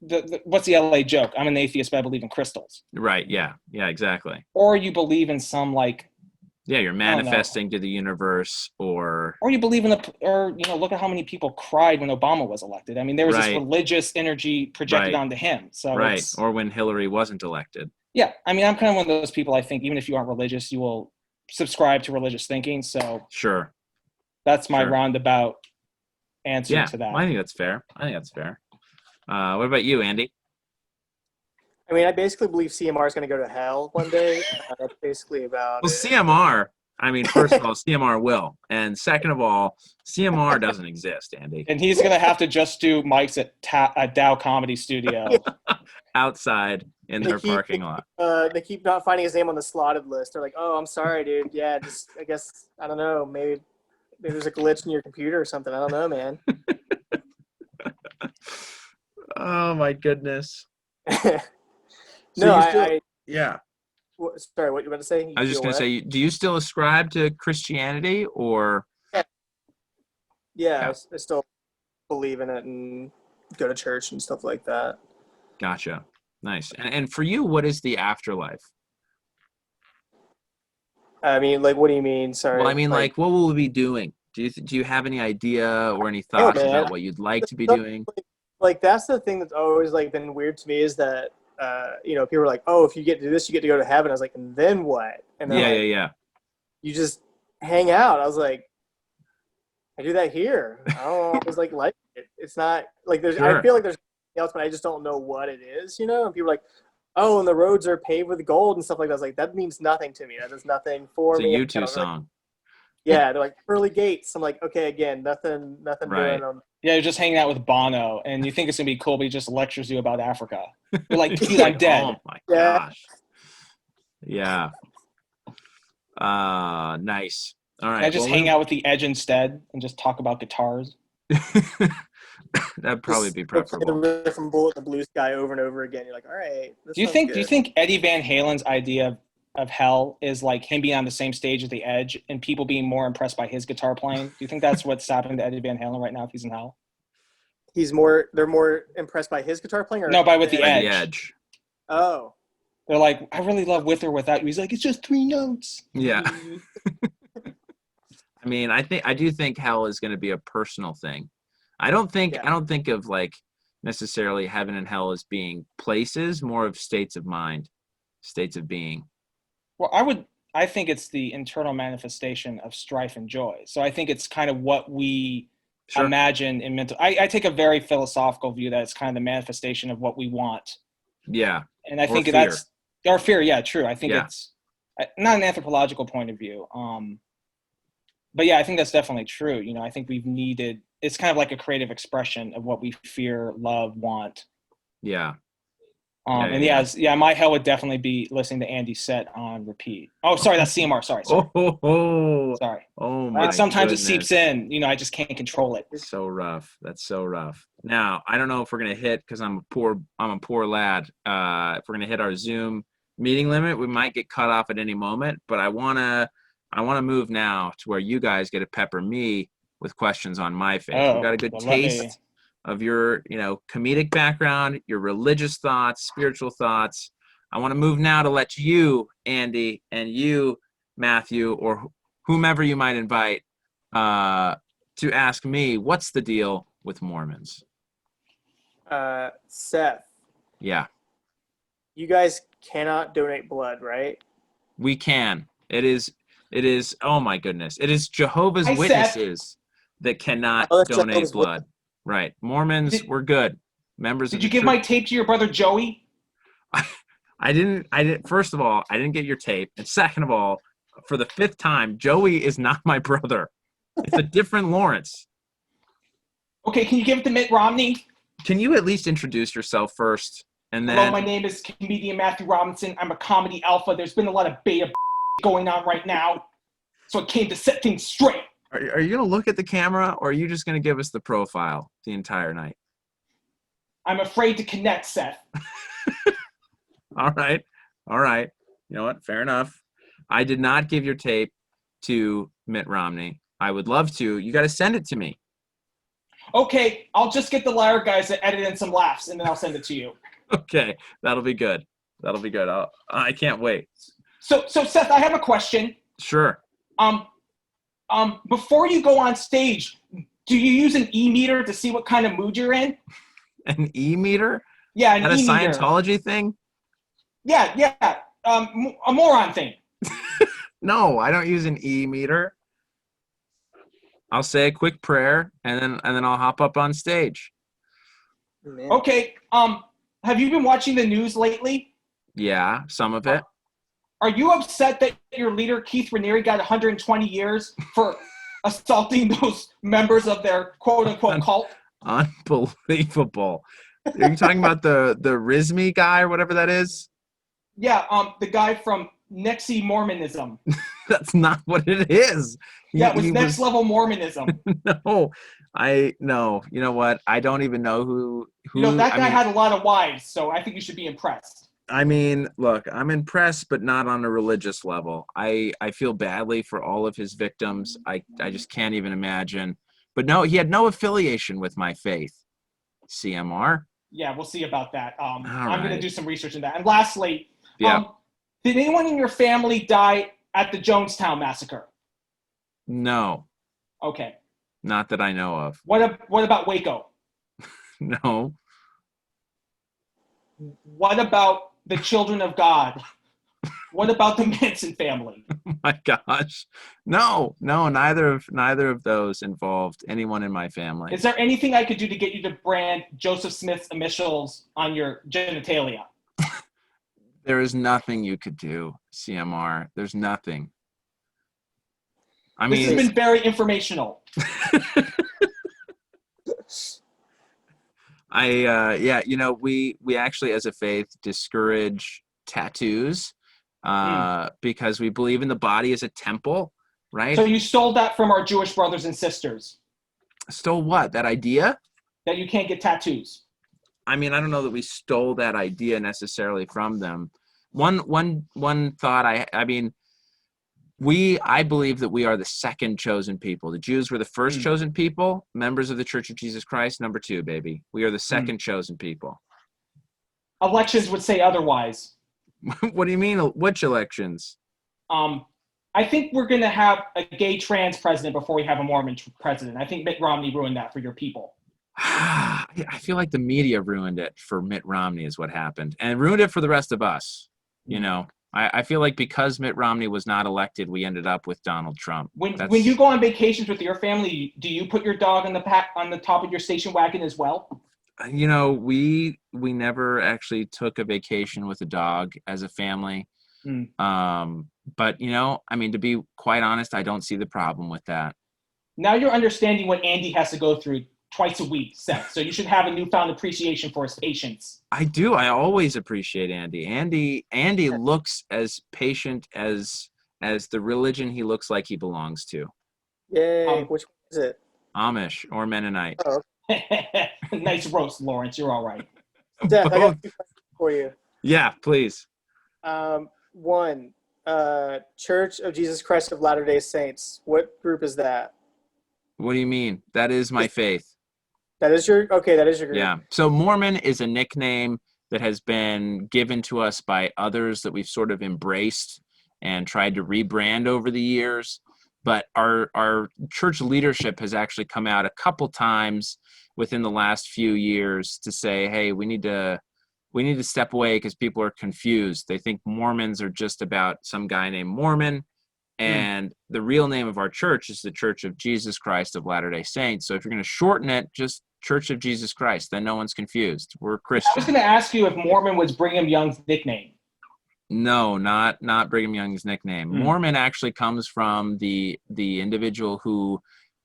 what's the LA joke? I'm an atheist, but I believe in crystals. Right. Yeah, exactly. Or you believe in some, like, you're manifesting to the universe, or you believe in or you know, look at how many people cried when Obama was elected. I mean, there was this religious energy projected onto him. So or when Hillary wasn't elected. Yeah, I mean, I'm kind of one of those people. I think even if you aren't religious, you will subscribe to religious thinking. So sure, that's my roundabout answer to that. I think that's fair. What about you, Andy? I mean, I basically believe CMR is going to go to hell one day. That's basically about it. CMR, I mean, first of all, CMR will. And second of all, CMR doesn't exist, Andy. And he's going to have to just do mics at Dow Comedy Studio. Outside in their parking lot. They keep not finding his name on the slotted list. They're like, oh, I'm sorry, dude. Yeah, just, I guess, I don't know. Maybe there's a glitch in your computer or something. I don't know, man. Oh, my goodness. Yeah. Sorry, what you about to say? I was just going to say, do you still ascribe to Christianity, or? Yeah. I still believe in it and go to church and stuff like that. Gotcha. Nice. And for you, what is the afterlife? I mean, like, what do you mean? Sorry. Well, I mean, like what will we be doing? Do you have any idea or any thoughts about what you'd like to be doing? Like, that's the thing that's always, like, been weird to me is that, you know, people are like, oh, if you get to do this, you get to go to heaven. I was like, and then what? And then you just hang out. I was like, I do that here. I don't always like it. It's not like there's. I feel like there's something else, but I just don't know what it is. You know, and people are like, oh, and the roads are paved with gold and stuff like that. I was like, that means nothing to me. That does nothing for me. It's a U2 song. Yeah, they're like pearly gates. I'm like, okay, again, nothing doing them. Yeah, you're just hanging out with Bono, and you think it's gonna be cool, but he just lectures you about Africa. You're like, dude, I'm dead. Oh my gosh. Yeah. Nice. All right. Can I just hang out with the Edge instead and just talk about guitars? That'd probably be preferable. From Bullet in the Blue Sky over and over again. You're like, all right. Do you think Eddie Van Halen's idea of of hell is like him being on the same stage as The Edge and people being more impressed by his guitar playing? Do you think that's what's happening to Eddie Van Halen right now if he's in hell? They're more impressed by his guitar playing, or no, by with The By Edge. The Edge. Oh. They're like, I really love With or Without You. He's like, it's just 3 notes. Yeah. I mean, I do think hell is going to be a personal thing. I don't think of like necessarily heaven and hell as being places, more of states of mind, states of being. Well, I think it's the internal manifestation of strife and joy. So I think it's kind of what we imagine in mental. I take a very philosophical view that it's kind of the manifestation of what we want. Yeah. And I think that's our fear. Yeah, true. I think it's not an anthropological point of view. But yeah, I think that's definitely true. You know, I think it's kind of like a creative expression of what we fear, love, want. Yeah. My hell would definitely be listening to Andy's set on repeat. Oh, sorry, that's CMR. Sorry. Sorry. Oh my sometimes goodness. it seeps in. You know, I just can't control it. It's so rough. That's so rough. Now, I don't know if we're gonna hit, because I'm a poor lad. If we're gonna hit our Zoom meeting limit, we might get cut off at any moment. But I wanna move now to where you guys get to pepper me with questions on my faith. We got a good taste of your, comedic background, your religious thoughts, spiritual thoughts. I want to move now to let you, Andy, and you, Matthew, or whomever you might invite, to ask me, what's the deal with Mormons? Seth. Yeah. You guys cannot donate blood, right? We can. It is, oh my goodness. It is Jehovah's Witnesses that cannot donate blood. Right. Mormons, we're good. Members Did you give my tape to your brother Joey? I didn't. First of all, I didn't get your tape. And second of all, for the 5th time, Joey is not my brother. It's a different Lawrence. Okay, can you give it to Mitt Romney? Can you at least introduce yourself first? And then... Hello, my name is comedian Matthew Robinson. I'm a comedy alpha. There's been a lot of beta going on right now, so I came to set things straight. Are you going to look at the camera, or are you just going to give us the profile the entire night? I'm afraid to connect, Seth. All right. You know what? Fair enough. I did not give your tape to Mitt Romney. I would love to. You got to send it to me. Okay, I'll just get the liar guys to edit in some laughs, and then I'll send it to you. Okay, that'll be good. I can't wait. So Seth, I have a question. Sure. Before you go on stage, do you use an e-meter to see what kind of mood you're in? An e-meter? Yeah, an e-meter. Is that a Scientology thing? Yeah. A moron thing. No, I don't use an e-meter. I'll say a quick prayer and then I'll hop up on stage. Man. Okay. Have you been watching the news lately? Yeah, some of it. Are you upset that your leader, Keith Raniere, got 120 years for assaulting those members of their quote-unquote cult? Unbelievable. Are you talking about the Rizmi guy or whatever that is? Yeah, the guy from Nexi Mormonism. That's not what it is. It was Next Level Mormonism. No. You know what? I don't even know who that guy had a lot of wives, so I think you should be impressed. I mean, look, I'm impressed, but not on a religious level. I feel badly for all of his victims. I just can't even imagine. But no, he had no affiliation with my faith. CMR. Yeah, we'll see about that. I'm right. going to do some research in that. And lastly, yeah. Did anyone in your family die at the Jonestown massacre? No. Okay. Not that I know of. What about Waco? No. What about the Children of God? What about the Manson family? Oh my gosh. No, neither of those involved anyone in my family. Is there anything I could do to get you to brand Joseph Smith's initials on your genitalia? There is nothing you could do, CMR. There's nothing. I mean, this has been very informational. We actually as a faith discourage tattoos because we believe in the body as a temple, right? So you stole that from our Jewish brothers and sisters. Stole what? That idea? That you can't get tattoos. I mean, I don't know that we stole that idea necessarily from them, One thought. I mean, I believe that we are the second chosen people. The Jews were the first chosen people, members of the Church of Jesus Christ. Number 2, baby. We are the second chosen people. Elections would say otherwise. What do you mean? Which elections? I think we're going to have a gay trans president before we have a Mormon president. I think Mitt Romney ruined that for your people. I feel like the media ruined it for Mitt Romney is what happened, and ruined it for the rest of us. You know, I feel like because Mitt Romney was not elected, we ended up with Donald Trump. When you go on vacations with your family, do you put your dog on the top of your station wagon as well? You know, we never actually took a vacation with a dog as a family. But, you know, I mean, to be quite honest, I don't see the problem with that. Now you're understanding what Andy has to go through twice a week, Seth. So you should have a newfound appreciation for his patience. I do. I always appreciate Andy. Andy looks as patient as the religion he looks like he belongs to. Yay. Which one is it? Amish or Mennonite. Oh. Nice roast, Lawrence. You're all right. Seth, I got 2 questions for you. Yeah, please. One, Church of Jesus Christ of Latter-day Saints. What group is that? What do you mean? That is my faith. That is your group. Yeah. So Mormon is a nickname that has been given to us by others that we've sort of embraced and tried to rebrand over the years. But our church leadership has actually come out a couple times within the last few years to say, hey, we need to step away because people are confused. They think Mormons are just about some guy named Mormon. And the real name of our church is the Church of Jesus Christ of Latter-day Saints. So if you're going to shorten it, just Church of Jesus Christ, then no one's confused. We're Christian. I was going to ask you if Mormon was Brigham Young's nickname. No, not Brigham Young's nickname. Mormon actually comes from the individual who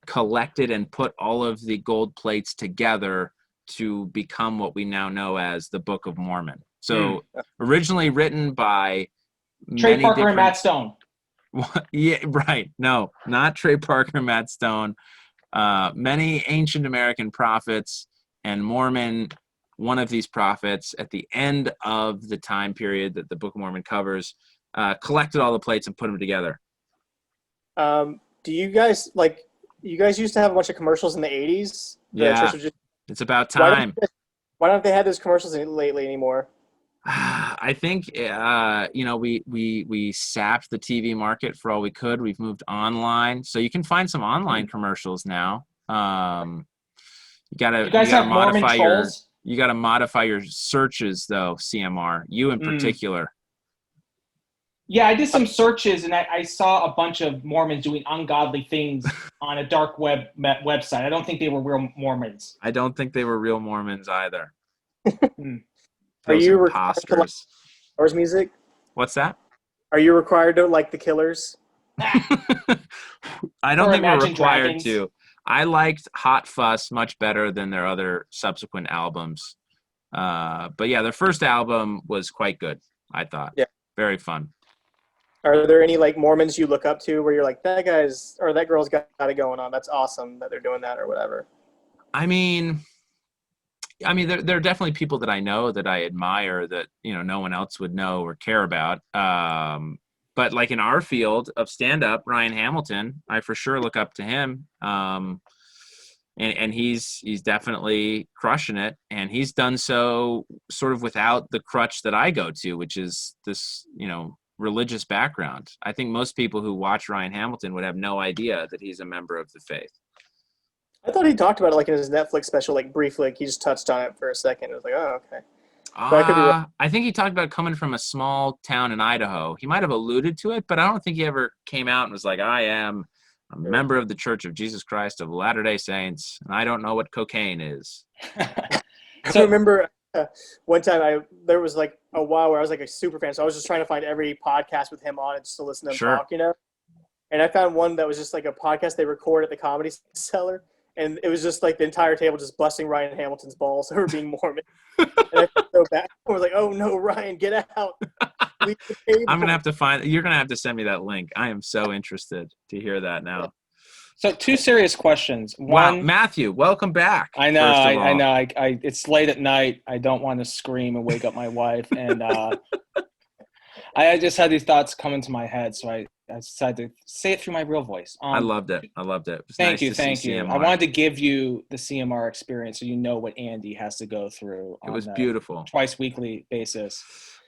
collected and put all of the gold plates together to become what we now know as the Book of Mormon. So originally written by Trey Parker and Matt Stone. Yeah, right. No, not Trey Parker, Matt Stone. Many ancient American prophets, and Mormon, one of these prophets, at the end of the time period that the Book of Mormon covers, collected all the plates and put them together. Do you guys used to have a bunch of commercials in the 80s? Yeah, it's about time. Why don't they have those commercials lately anymore? I think we sapped the TV market for all we could. We've moved online, so you can find some online commercials now. You gotta modify your searches though, CMR. You in particular. Yeah, I did some searches and I saw a bunch of Mormons doing ungodly things on a dark website. I don't think they were real Mormons. I don't think they were real Mormons either. Are you required to like Killers music? What's that? Are you required to like the Killers? I don't think we're required to. I liked Hot Fuss much better than their other subsequent albums. But yeah, their first album was quite good, I thought. Yeah. Very fun. Are there any like Mormons you look up to where you're like, that guy's or that girl's got it going on? That's awesome that they're doing that or whatever. I mean, there are definitely people that I know that I admire that, no one else would know or care about. But like in our field of stand-up, Ryan Hamilton, I for sure look up to him. And he's definitely crushing it. And he's done so sort of without the crutch that I go to, which is this, religious background. I think most people who watch Ryan Hamilton would have no idea that he's a member of the faith. I thought he talked about it like in his Netflix special, like briefly. Like he just touched on it for a second. It was like, oh, okay. I think he talked about coming from a small town in Idaho. He might have alluded to it, but I don't think he ever came out and was like, I am a member of the Church of Jesus Christ of Latter-day Saints, and I don't know what cocaine is. I remember one time there was like a while where I was like a super fan, so I was just trying to find every podcast with him on it just to listen to him talk, And I found one that was just like a podcast they record at the Comedy Cellar. And it was just like the entire table just busting Ryan Hamilton's balls over being Mormon. And I felt so bad. I was like, oh no, Ryan, get out. I'm going to have to you're going to have to send me that link. I am so interested to hear that now. So 2 serious questions. Wow, Matthew, welcome back. I know. I know. It's late at night. I don't want to scream and wake up my wife. And I just had these thoughts come into my head, so I decided to say it through my real voice. I loved it. Thank you. I wanted to give you the CMR experience so you know what Andy has to go through. It was beautiful. Twice weekly basis.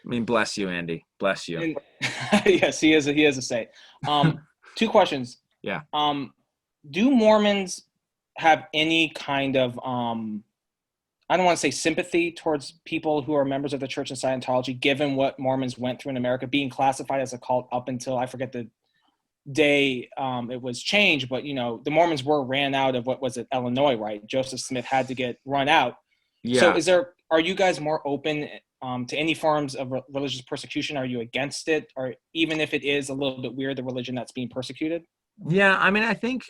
I mean, bless you, Andy. Bless you. And, yes, he has a say. 2 questions. Yeah. Do Mormons have any kind of I don't want to say sympathy towards people who are members of the Church of Scientology, given what Mormons went through in America, being classified as a cult up until, I forget the day it was changed, but, the Mormons were ran out of, what was it, Illinois, right? Joseph Smith had to get run out. Yeah. So are you guys more open to any forms of religious persecution? Are you against it? Or even if it is a little bit weird, the religion that's being persecuted? Yeah, I mean, I think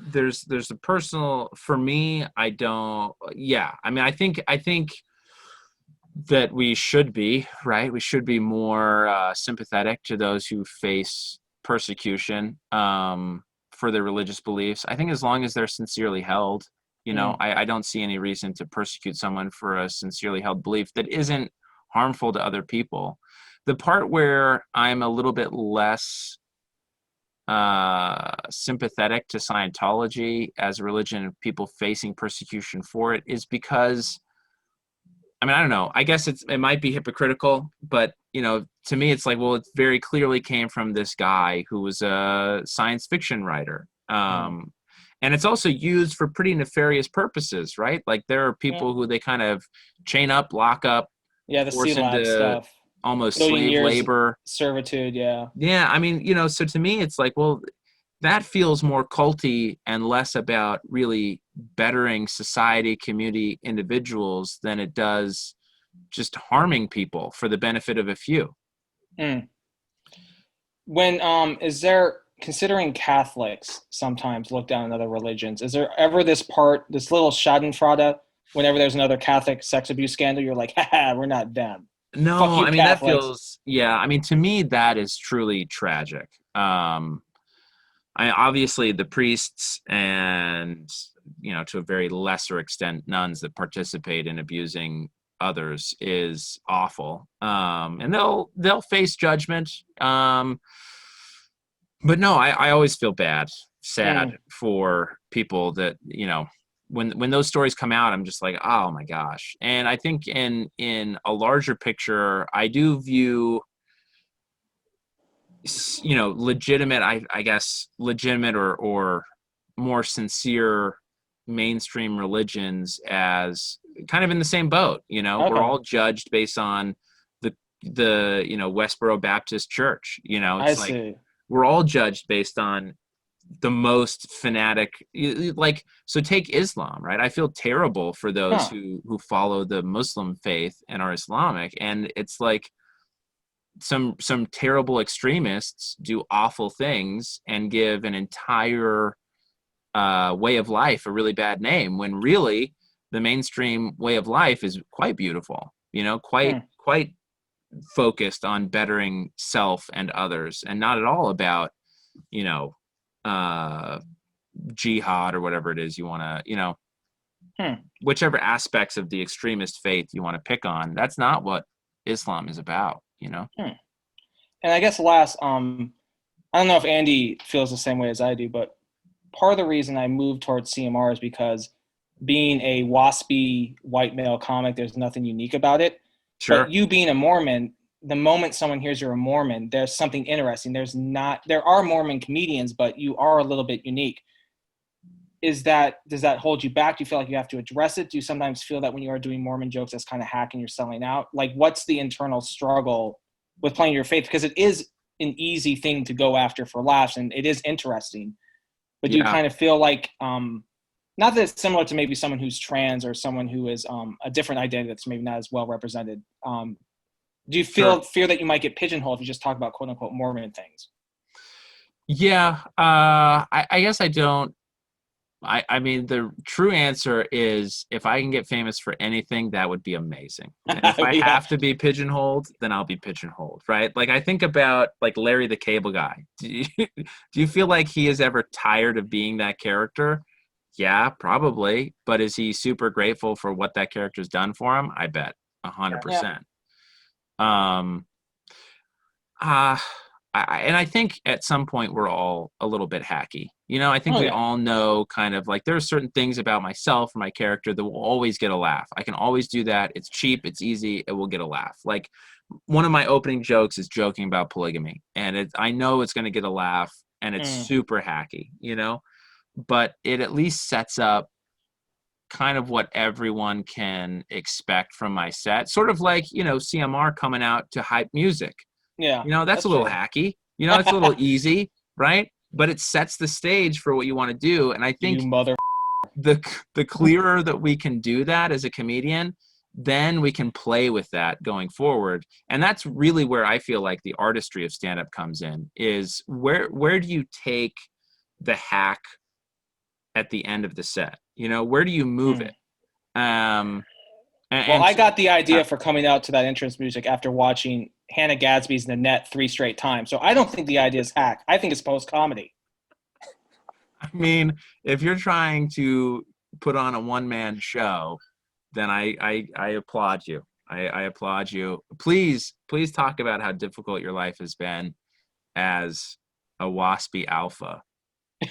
there's a personal, for me, I don't, yeah. I mean, I think that we should be, right? We should be more sympathetic to those who face persecution for their religious beliefs. I think as long as they're sincerely held, I don't see any reason to persecute someone for a sincerely held belief that isn't harmful to other people. The part where I'm a little bit less sympathetic to Scientology as a religion of people facing persecution for it is because, I mean, I don't know, I guess it might be hypocritical, but to me it's like, well, it very clearly came from this guy who was a science fiction writer, and it's also used for pretty nefarious purposes, right? Like there are people who they kind of chain up, lock up, the C-Lab stuff, almost slave labor, servitude. Yeah. I mean, so to me, it's like, well, that feels more culty and less about really bettering society, community, individuals than it does just harming people for the benefit of a few. When is there, considering Catholics sometimes look down on other religions, is there ever this little schadenfreude whenever there's another Catholic sex abuse scandal? You're like, haha, we're not them. No, I mean, Catholics. That feels, I mean, to me, that is truly tragic. Obviously the priests and, to a very lesser extent, nuns that participate in abusing others is awful. And they'll face judgment. But no, I always feel sad for people that, when those stories come out, I'm just like, oh my gosh. And I think in a larger picture, I do view, legitimate, I guess, legitimate or more sincere mainstream religions as kind of in the same boat. Okay. We're all judged based on the Westboro Baptist Church. It's like we're all judged based on the most fanatic, like, so take Islam, right? I feel terrible for those who follow the Muslim faith and are Islamic, and it's like some terrible extremists do awful things and give an entire way of life a really bad name, when really the mainstream way of life is quite beautiful, quite focused on bettering self and others, and not at all about jihad or whatever it is you want to, whichever aspects of the extremist faith you want to pick on. That's not what Islam is about, And I guess last, I don't know if Andy feels the same way as I do, but part of the reason I moved towards CMR is because being a waspy white male comic, there's nothing unique about it. Sure. But you being a Mormon, the moment someone hears you're a Mormon, there's something interesting. There are Mormon comedians, but you are a little bit unique. Does that hold you back? Do you feel like you have to address it? Do you sometimes feel that when you are doing Mormon jokes, that's kind of hacking, you're selling out? Like, what's the internal struggle with playing your faith? Because it is an easy thing to go after for laughs, and it is interesting. But do you kind of feel like, not that it's similar to maybe someone who's trans or someone who is a different identity that's maybe not as well represented, do you fear that you might get pigeonholed if you just talk about quote unquote Mormon things? Yeah, I guess I don't. I mean, the true answer is, if I can get famous for anything, that would be amazing. And if I have to be pigeonholed, then I'll be pigeonholed, right? Like, I think about like Larry the Cable Guy. Do you feel like he is ever tired of being that character? Yeah, probably. But is he super grateful for what that character's done for him? I bet 100%. I think at some point we're all a little bit hacky. You know, I think we all know kind of like there are certain things about myself or my character that will always get a laugh. I can always do that. It's cheap. It's easy. It will get a laugh. Like one of my opening jokes is joking about polygamy, and I know it's going to get a laugh, and it's super hacky, you know, but it at least sets up kind of what everyone can expect from my set. Sort of like, you know, CMR coming out to hype music. Yeah. You know, that's a little hacky. You know, it's a little easy, right? But it sets the stage for what you want to do. And I think the clearer that we can do that as a comedian, then we can play with that going forward. And that's really where I feel like the artistry of stand-up comes in, is where do you take the hack at the end of the set? You know, where do you move it? I got the idea for coming out to that entrance music after watching Hannah Gadsby's Nanette 3 straight times. So I don't think the idea is hack. I think it's post-comedy. I mean, if you're trying to put on a one-man show, then I applaud you. I applaud you. Please talk about how difficult your life has been as a waspy alpha.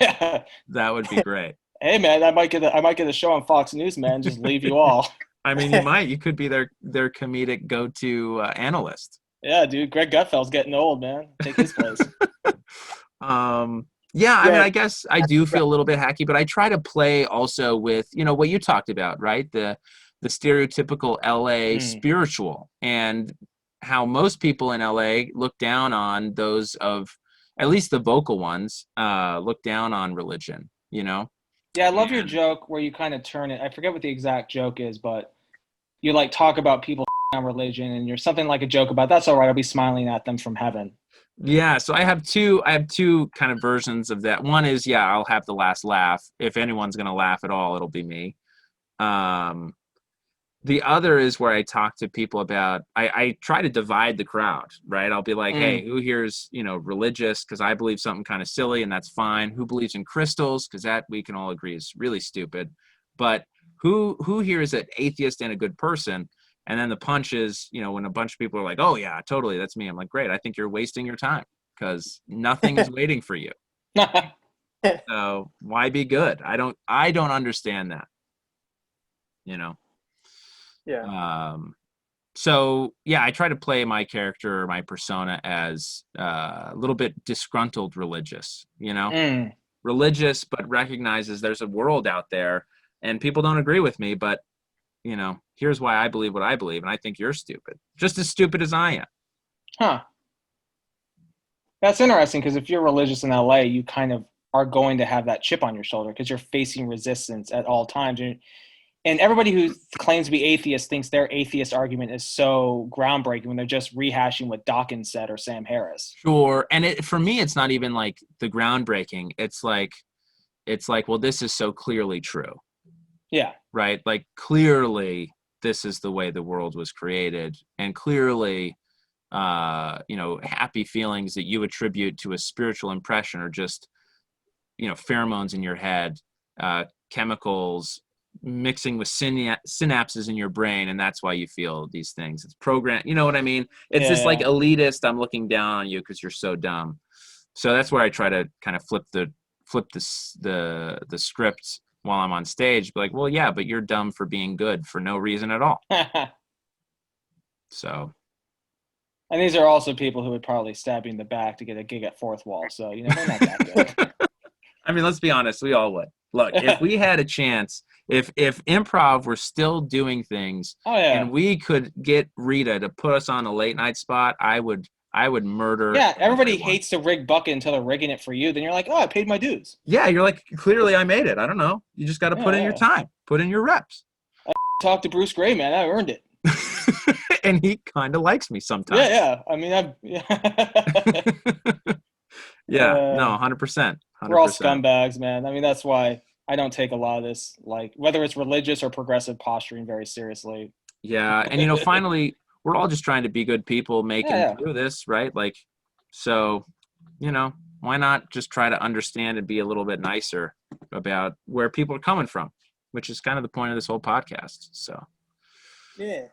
That would be great. Hey man, I might get a show on Fox News, man. Just leave you all. I mean, you might. You could be their comedic go-to analyst. Yeah, dude. Greg Gutfeld's getting old, man. Take his place. Yeah, I mean, I guess I do feel a little bit hacky, but I try to play also with, you know, what you talked about, right? The stereotypical LA spiritual, and how most people in LA look down on those of, at least the vocal ones, look down on religion, you know? Yeah, I love your joke where you kind of turn it. I forget what the exact joke is, but you like talk about people on religion, and you're something like a joke about, that's all right, I'll be smiling at them from heaven. Yeah, so I have two kind of versions of that. One is, I'll have the last laugh. If anyone's going to laugh at all, it'll be me. The other is where I talk to people about, I try to divide the crowd, right? I'll be like, hey, who here's, you know, religious because I believe something kind of silly, and that's fine. Who believes in crystals? Because that we can all agree is really stupid. But who here is an atheist and a good person? And then the punch is, you know, when a bunch of people are like, oh yeah, totally, that's me. I'm like, great. I think you're wasting your time because nothing is waiting for you. So why be good? I don't understand that, you know? Yeah. So yeah, I try to play my character, my persona as a little bit disgruntled religious, you know, religious, but recognizes there's a world out there and people don't agree with me, but you know, here's why I believe what I believe, and I think you're stupid. Just as stupid as I am. Huh. That's interesting, because if you're religious in LA, you kind of are going to have that chip on your shoulder because you're facing resistance at all times. And everybody who claims to be atheist thinks their atheist argument is so groundbreaking when they're just rehashing what Dawkins said or Sam Harris. Sure. And for me, it's not even like the groundbreaking. It's like, well, this is so clearly true. Yeah. Right. Like clearly this is the way the world was created. And clearly, you know, happy feelings that you attribute to a spiritual impression are just, you know, pheromones in your head, chemicals mixing with synapses in your brain. And that's why you feel these things. It's programmed. You know what I mean? It's this like elitist, I'm looking down on you because you're so dumb. So that's where I try to kind of flip the script while I'm on stage, be like, well, yeah, but you're dumb for being good for no reason at all. So. And these are also people who would probably stab you in the back to get a gig at Fourth Wall. So, you know, they're not that good. I mean, let's be honest. We all would. Look, if we had a chance, if improv were still doing things and we could get Rita to put us on a late night spot, I would murder. Yeah, everybody hates to rig bucket until they're rigging it for you. Then you're like, oh, I paid my dues. Yeah, you're like, clearly I made it. I don't know. You just got to put in your time. Put in your reps. I talked to Bruce Gray, man. I earned it. And he kind of likes me sometimes. Yeah. I mean, no, 100%. We're all scumbags, man. I mean, that's why I don't take a lot of this, like, whether it's religious or progressive posturing, very seriously. Yeah, and, you know, finally, we're all just trying to be good people making through this, right? Like, so, you know, why not just try to understand and be a little bit nicer about where people are coming from, which is kind of the point of this whole podcast. So, yeah.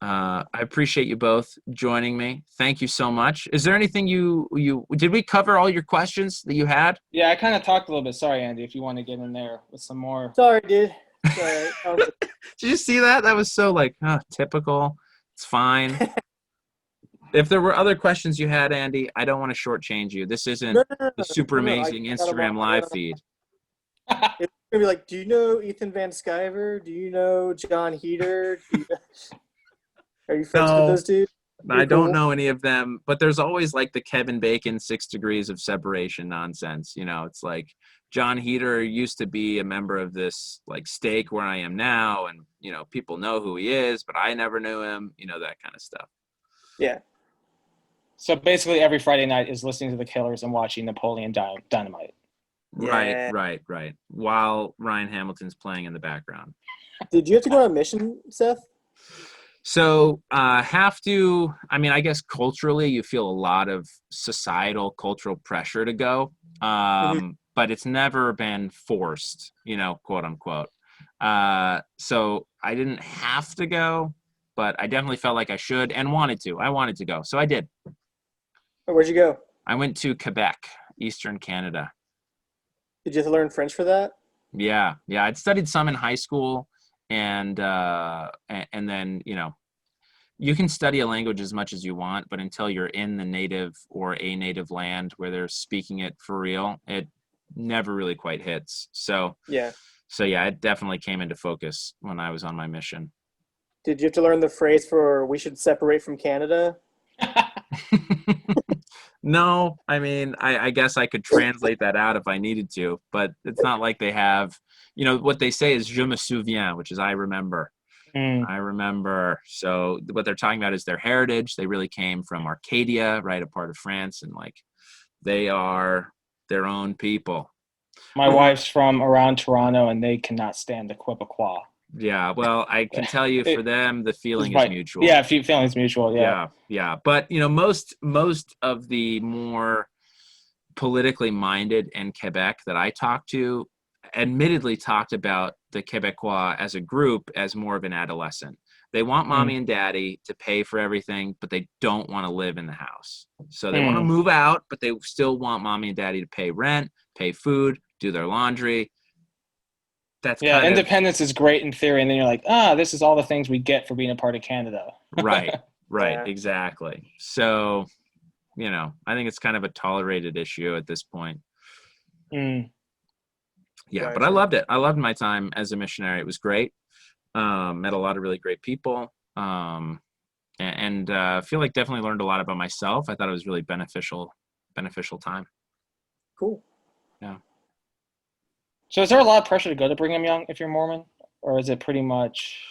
I appreciate you both joining me. Thank you so much. Is there anything did we cover all your questions that you had? Yeah, I kind of talked a little bit. Sorry, Andy, if you want to get in there with some more. Sorry, dude. Sorry. Did you see that? That was so like typical. It's fine. If there were other questions you had, Andy, I don't want to shortchange you. This isn't the super amazing Instagram live feed. It's gonna be like, do you know Ethan Van Sciver? Do you know John Heater? Are you friends with those dudes? I don't know any of them, but there's always like the Kevin Bacon 6 degrees of separation nonsense. It's like John Heater used to be a member of this like stake where I am now, and people know who he is, but I never knew him. That kind of stuff. Yeah. So basically, every Friday night is listening to the Killers and watching Napoleon Dynamite. Yeah. Right. While Ryan Hamilton's playing in the background. Did you have to go on a mission, Seth? So I guess culturally you feel a lot of societal cultural pressure to go, but it's never been forced, quote unquote. So I didn't have to go, but I definitely felt like I should and wanted to. I wanted to go, so I did. Where'd you go? I went to Quebec, Eastern Canada. Did you have to learn French for that? Yeah. I'd studied some in high school, and then you can study a language as much as you want, but until you're in the native or a native land where they're speaking it for real, it never really quite hits. So it definitely came into focus when I was on my mission. Did you have to learn the phrase for "we should separate from Canada"? No, I mean, I guess I could translate that out if I needed to, but it's not like they have, what they say is "je me souviens," which is I remember. I remember. So what they're talking about is their heritage. They really came from Arcadia, right, a part of France, and like they are their own people. My wife's from around Toronto, and they cannot stand the Quebecois. Yeah, well, I can tell you for them, the feeling is mutual. Yeah, feeling's mutual. Yeah. But most of the more politically minded in Quebec that I talked to, admittedly talked about the Quebecois as a group as more of an adolescent. They want mommy and daddy to pay for everything, but they don't want to live in the house. So they want to move out, but they still want mommy and daddy to pay rent, pay food, do their laundry. That's independence is great in theory, and then you're like, this is all the things we get for being a part of Canada. Right, exactly. So, I think it's kind of a tolerated issue at this point. Yeah, but I loved it. I loved my time as a missionary. It was great. Met a lot of really great people, and feel like definitely learned a lot about myself. I thought it was really beneficial time. Cool. Yeah. So is there a lot of pressure to go to Brigham Young if you're Mormon, or is it pretty much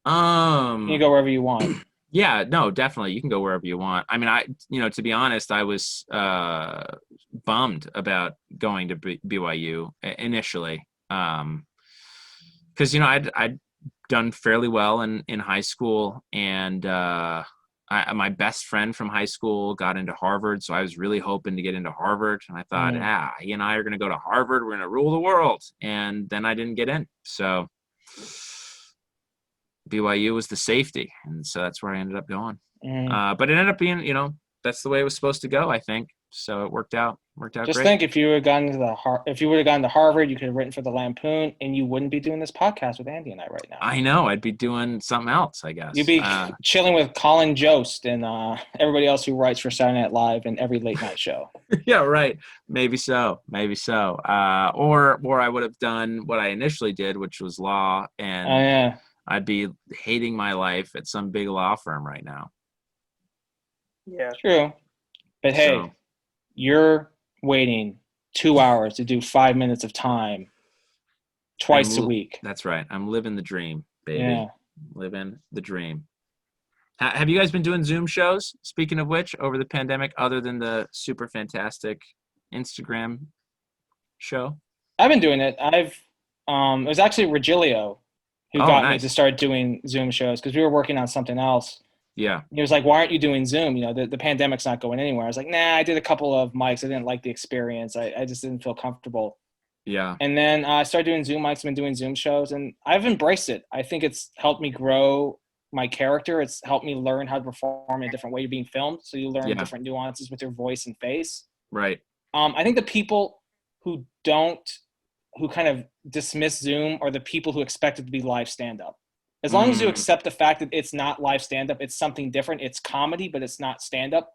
can you go wherever you want? Yeah, no, definitely you can go wherever you want. I mean, to be honest, I was bummed about going to BYU initially, because I'd done fairly well in high school, and my best friend from high school got into Harvard, so I was really hoping to get into Harvard, and I thought, he and I are going to go to Harvard, we're going to rule the world, and then I didn't get in, so BYU was the safety, and so that's where I ended up going. But it ended up being, that's the way it was supposed to go, I think. So it worked out Just great. think, if you would have gone to Harvard, you could have written for the Lampoon, and you wouldn't be doing this podcast with Andy and I right now. I know. I'd be doing something else, I guess. You'd be chilling with Colin Jost and everybody else who writes for Saturday Night Live and every late night show. Yeah, right. Maybe so. Or I would have done what I initially did, which was law, and I'd be hating my life at some big law firm right now. Yeah. True. But hey, you're waiting 2 hours to do 5 minutes of time twice a week. That's right. I'm living the dream, baby. Yeah. Living the dream. Have you guys been doing Zoom shows, speaking of which, over the pandemic, other than the super fantastic Instagram show? I've been doing it. It was actually Regilio who got me to start doing Zoom shows, because we were working on something else. Yeah. He was like, why aren't you doing Zoom? The pandemic's not going anywhere. I was like, nah, I did a couple of mics. I didn't like the experience. I just didn't feel comfortable. Yeah. And then I started doing Zoom mics. I've been doing Zoom shows, and I've embraced it. I think it's helped me grow my character. It's helped me learn how to perform in a different way. You're being filmed, so you learn different nuances with your voice and face. Right. I think the people who kind of dismiss Zoom are the people who expect it to be live stand-up. As long as you accept the fact that it's not live stand-up, it's something different. It's comedy, but it's not stand-up.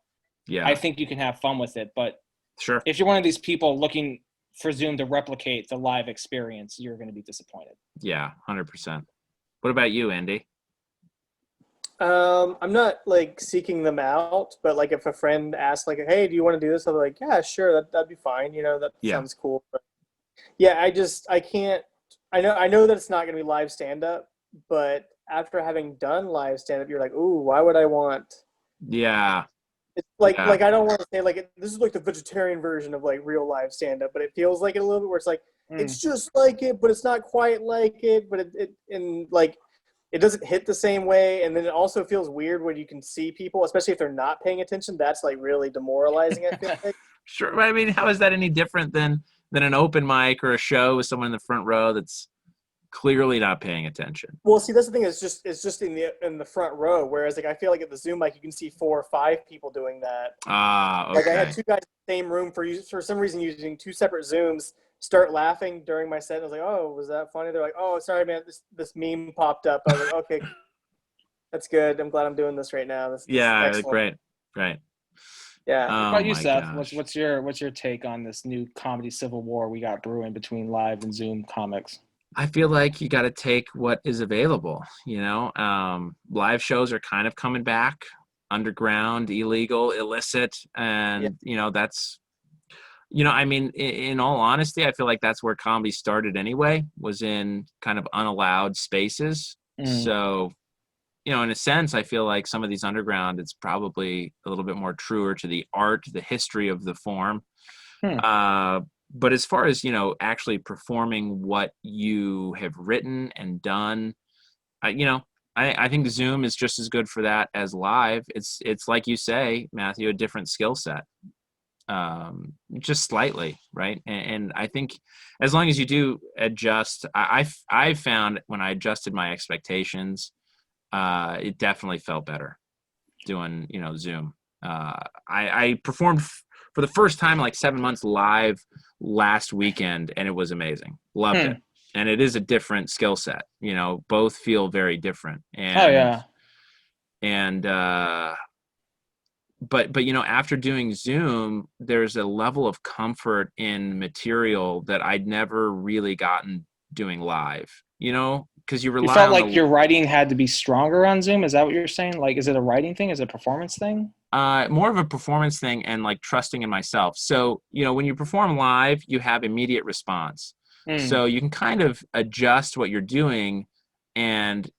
Yeah. I think you can have fun with it. But sure, if you're one of these people looking for Zoom to replicate the live experience, you're going to be disappointed. Yeah, 100%. What about you, Andy? I'm not like seeking them out, but like if a friend asks like, hey, do you want to do this? I'll be like, yeah, sure. That'd be fine. That sounds cool. But yeah, I can't, I know that it's not going to be live stand-up, but after having done live stand-up, you're like, ooh, why would I want? Yeah. It's like I don't want to say like this is like the vegetarian version of like real live stand-up, but it feels like it a little bit where it's like it's just like it, but it's not quite like it, but it doesn't hit the same way, and then it also feels weird when you can see people, especially if they're not paying attention. That's like really demoralizing. I feel like. Sure. I mean, how is that any different than an open mic or a show with someone in the front row that's clearly not paying attention? Well, see, that's the thing. It's just in the front row. Whereas, like, I feel like at the Zoom mic, you can see 4 or 5 people doing that. Ah, okay. Like, I had 2 guys in the same room for some reason using 2 separate Zooms. Start laughing during my set. And I was like, "Oh, was that funny?" They're like, "Oh, sorry, man. This meme popped up." I was like, "Okay, that's good. I'm glad I'm doing this right now." This great. Yeah. What about you, Seth? Gosh. What's your take on this new comedy civil war we got brewing between live and Zoom comics? I feel like you got to take what is available. Live shows are kind of coming back, underground, illegal, illicit, and that's. I mean, in all honesty, I feel like that's where comedy started anyway, was in kind of unallowed spaces. So, in a sense, I feel like some of these underground, it's probably a little bit more truer to the art, the history of the form. But as far as, actually performing what you have written and done, I think Zoom is just as good for that as live. It's like you say, Matthew, a different skill set. Just slightly, right? And I think as long as you do adjust, I've found when I adjusted my expectations, it definitely felt better doing Zoom. I performed for the first time like 7 months live last weekend, and it was amazing. Loved it. And it is a different skill set. Both feel very different. And But after doing Zoom, there's a level of comfort in material that I'd never really gotten doing live, because you rely on. You felt like your writing had to be stronger on Zoom? Is that what you're saying? Like, is it a writing thing? Is it a performance thing? More of a performance thing and like trusting in myself. So, when you perform live, you have immediate response. So you can kind of adjust what you're doing and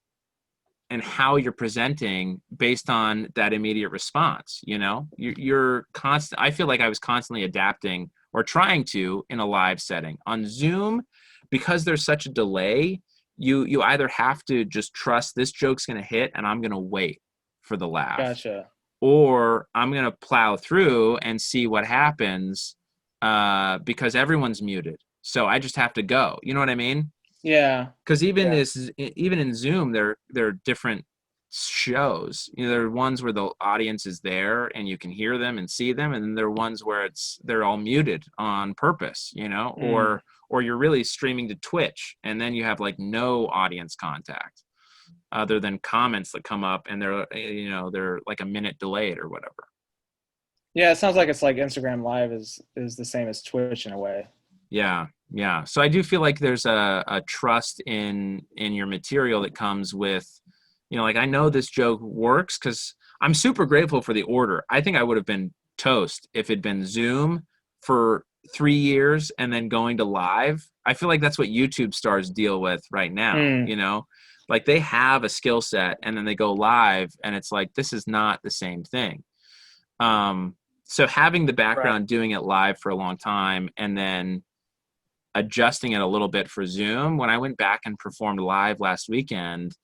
how you're presenting based on that immediate response. You're constant. I feel like I was constantly adapting or trying to in a live setting. On Zoom, because there's such a delay, you either have to just trust this joke's going to hit and I'm going to wait for the laugh. Gotcha. Or I'm going to plow through and see what happens because everyone's muted. So I just have to go. You know what I mean? Yeah. Because even in Zoom, there are different shows. There are ones where the audience is there and you can hear them and see them, and then there are ones where they're all muted on purpose. Or you're really streaming to Twitch, and then you have like no audience contact other than comments that come up, and they're like a minute delayed or whatever. Yeah, it sounds like it's like Instagram Live is the same as Twitch in a way. Yeah. So I do feel like there's a trust in your material that comes with, like I know this joke works because I'm super grateful for the order. I think I would have been toast if it'd been Zoom for 3 years and then going to live. I feel like that's what YouTube stars deal with right now. Like they have a skill set and then they go live and it's like, this is not the same thing. So having the background doing it live for a long time and then adjusting it a little bit for Zoom. When I went back and performed live last weekend,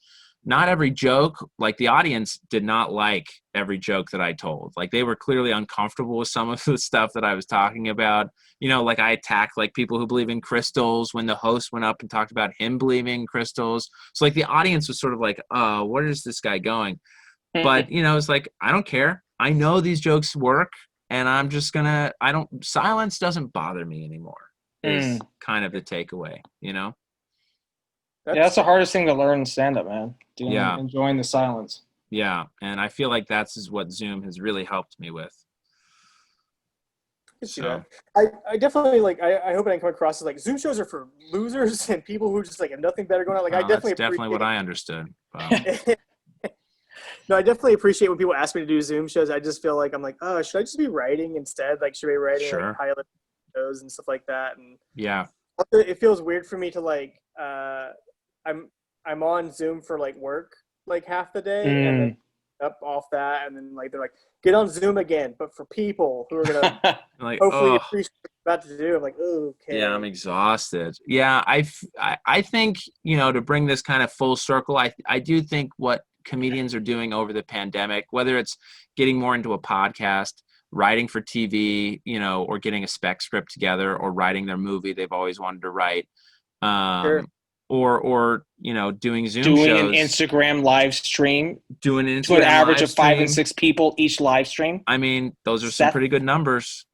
not every joke, like the audience did not like every joke that I told. Like they were clearly uncomfortable with some of the stuff that I was talking about. You know, like I attacked like people who believe in crystals when the host went up and talked about him believing in crystals. So like the audience was sort of like, where is this guy going? But, you know, it's like, I don't care. I know these jokes work, and I'm just silence doesn't bother me anymore is kind of the takeaway, you know? That's the hardest thing to learn in stand-up, man. Enjoying the silence. Yeah, and I feel like that's what Zoom has really helped me with. So. I definitely I hope I can come across as like Zoom shows are for losers and people who just like have nothing better going on. Like I definitely what I understood. Wow. No, I definitely appreciate when people ask me to do Zoom shows. I just feel like I'm like, oh, should I just be writing instead? Like, should I be writing like pilot shows and stuff like that? And yeah, it feels weird for me to like I'm on Zoom for like work like half the day and then up off that, and then like they're like, get on Zoom again, but for people who are gonna like hopefully appreciate what you're about to do. I'm like, okay. Yeah, I'm exhausted. Yeah, I think, you know, to bring this kind of full circle, I do think what comedians are doing over the pandemic, whether it's getting more into a podcast, writing for TV, you know, or getting a spec script together, or writing their movie they've always wanted to write, or you know, doing Zoom shows, an Instagram live stream, doing an Instagram to an average of stream. 5 and 6 people each live stream. I mean, those are some pretty good numbers.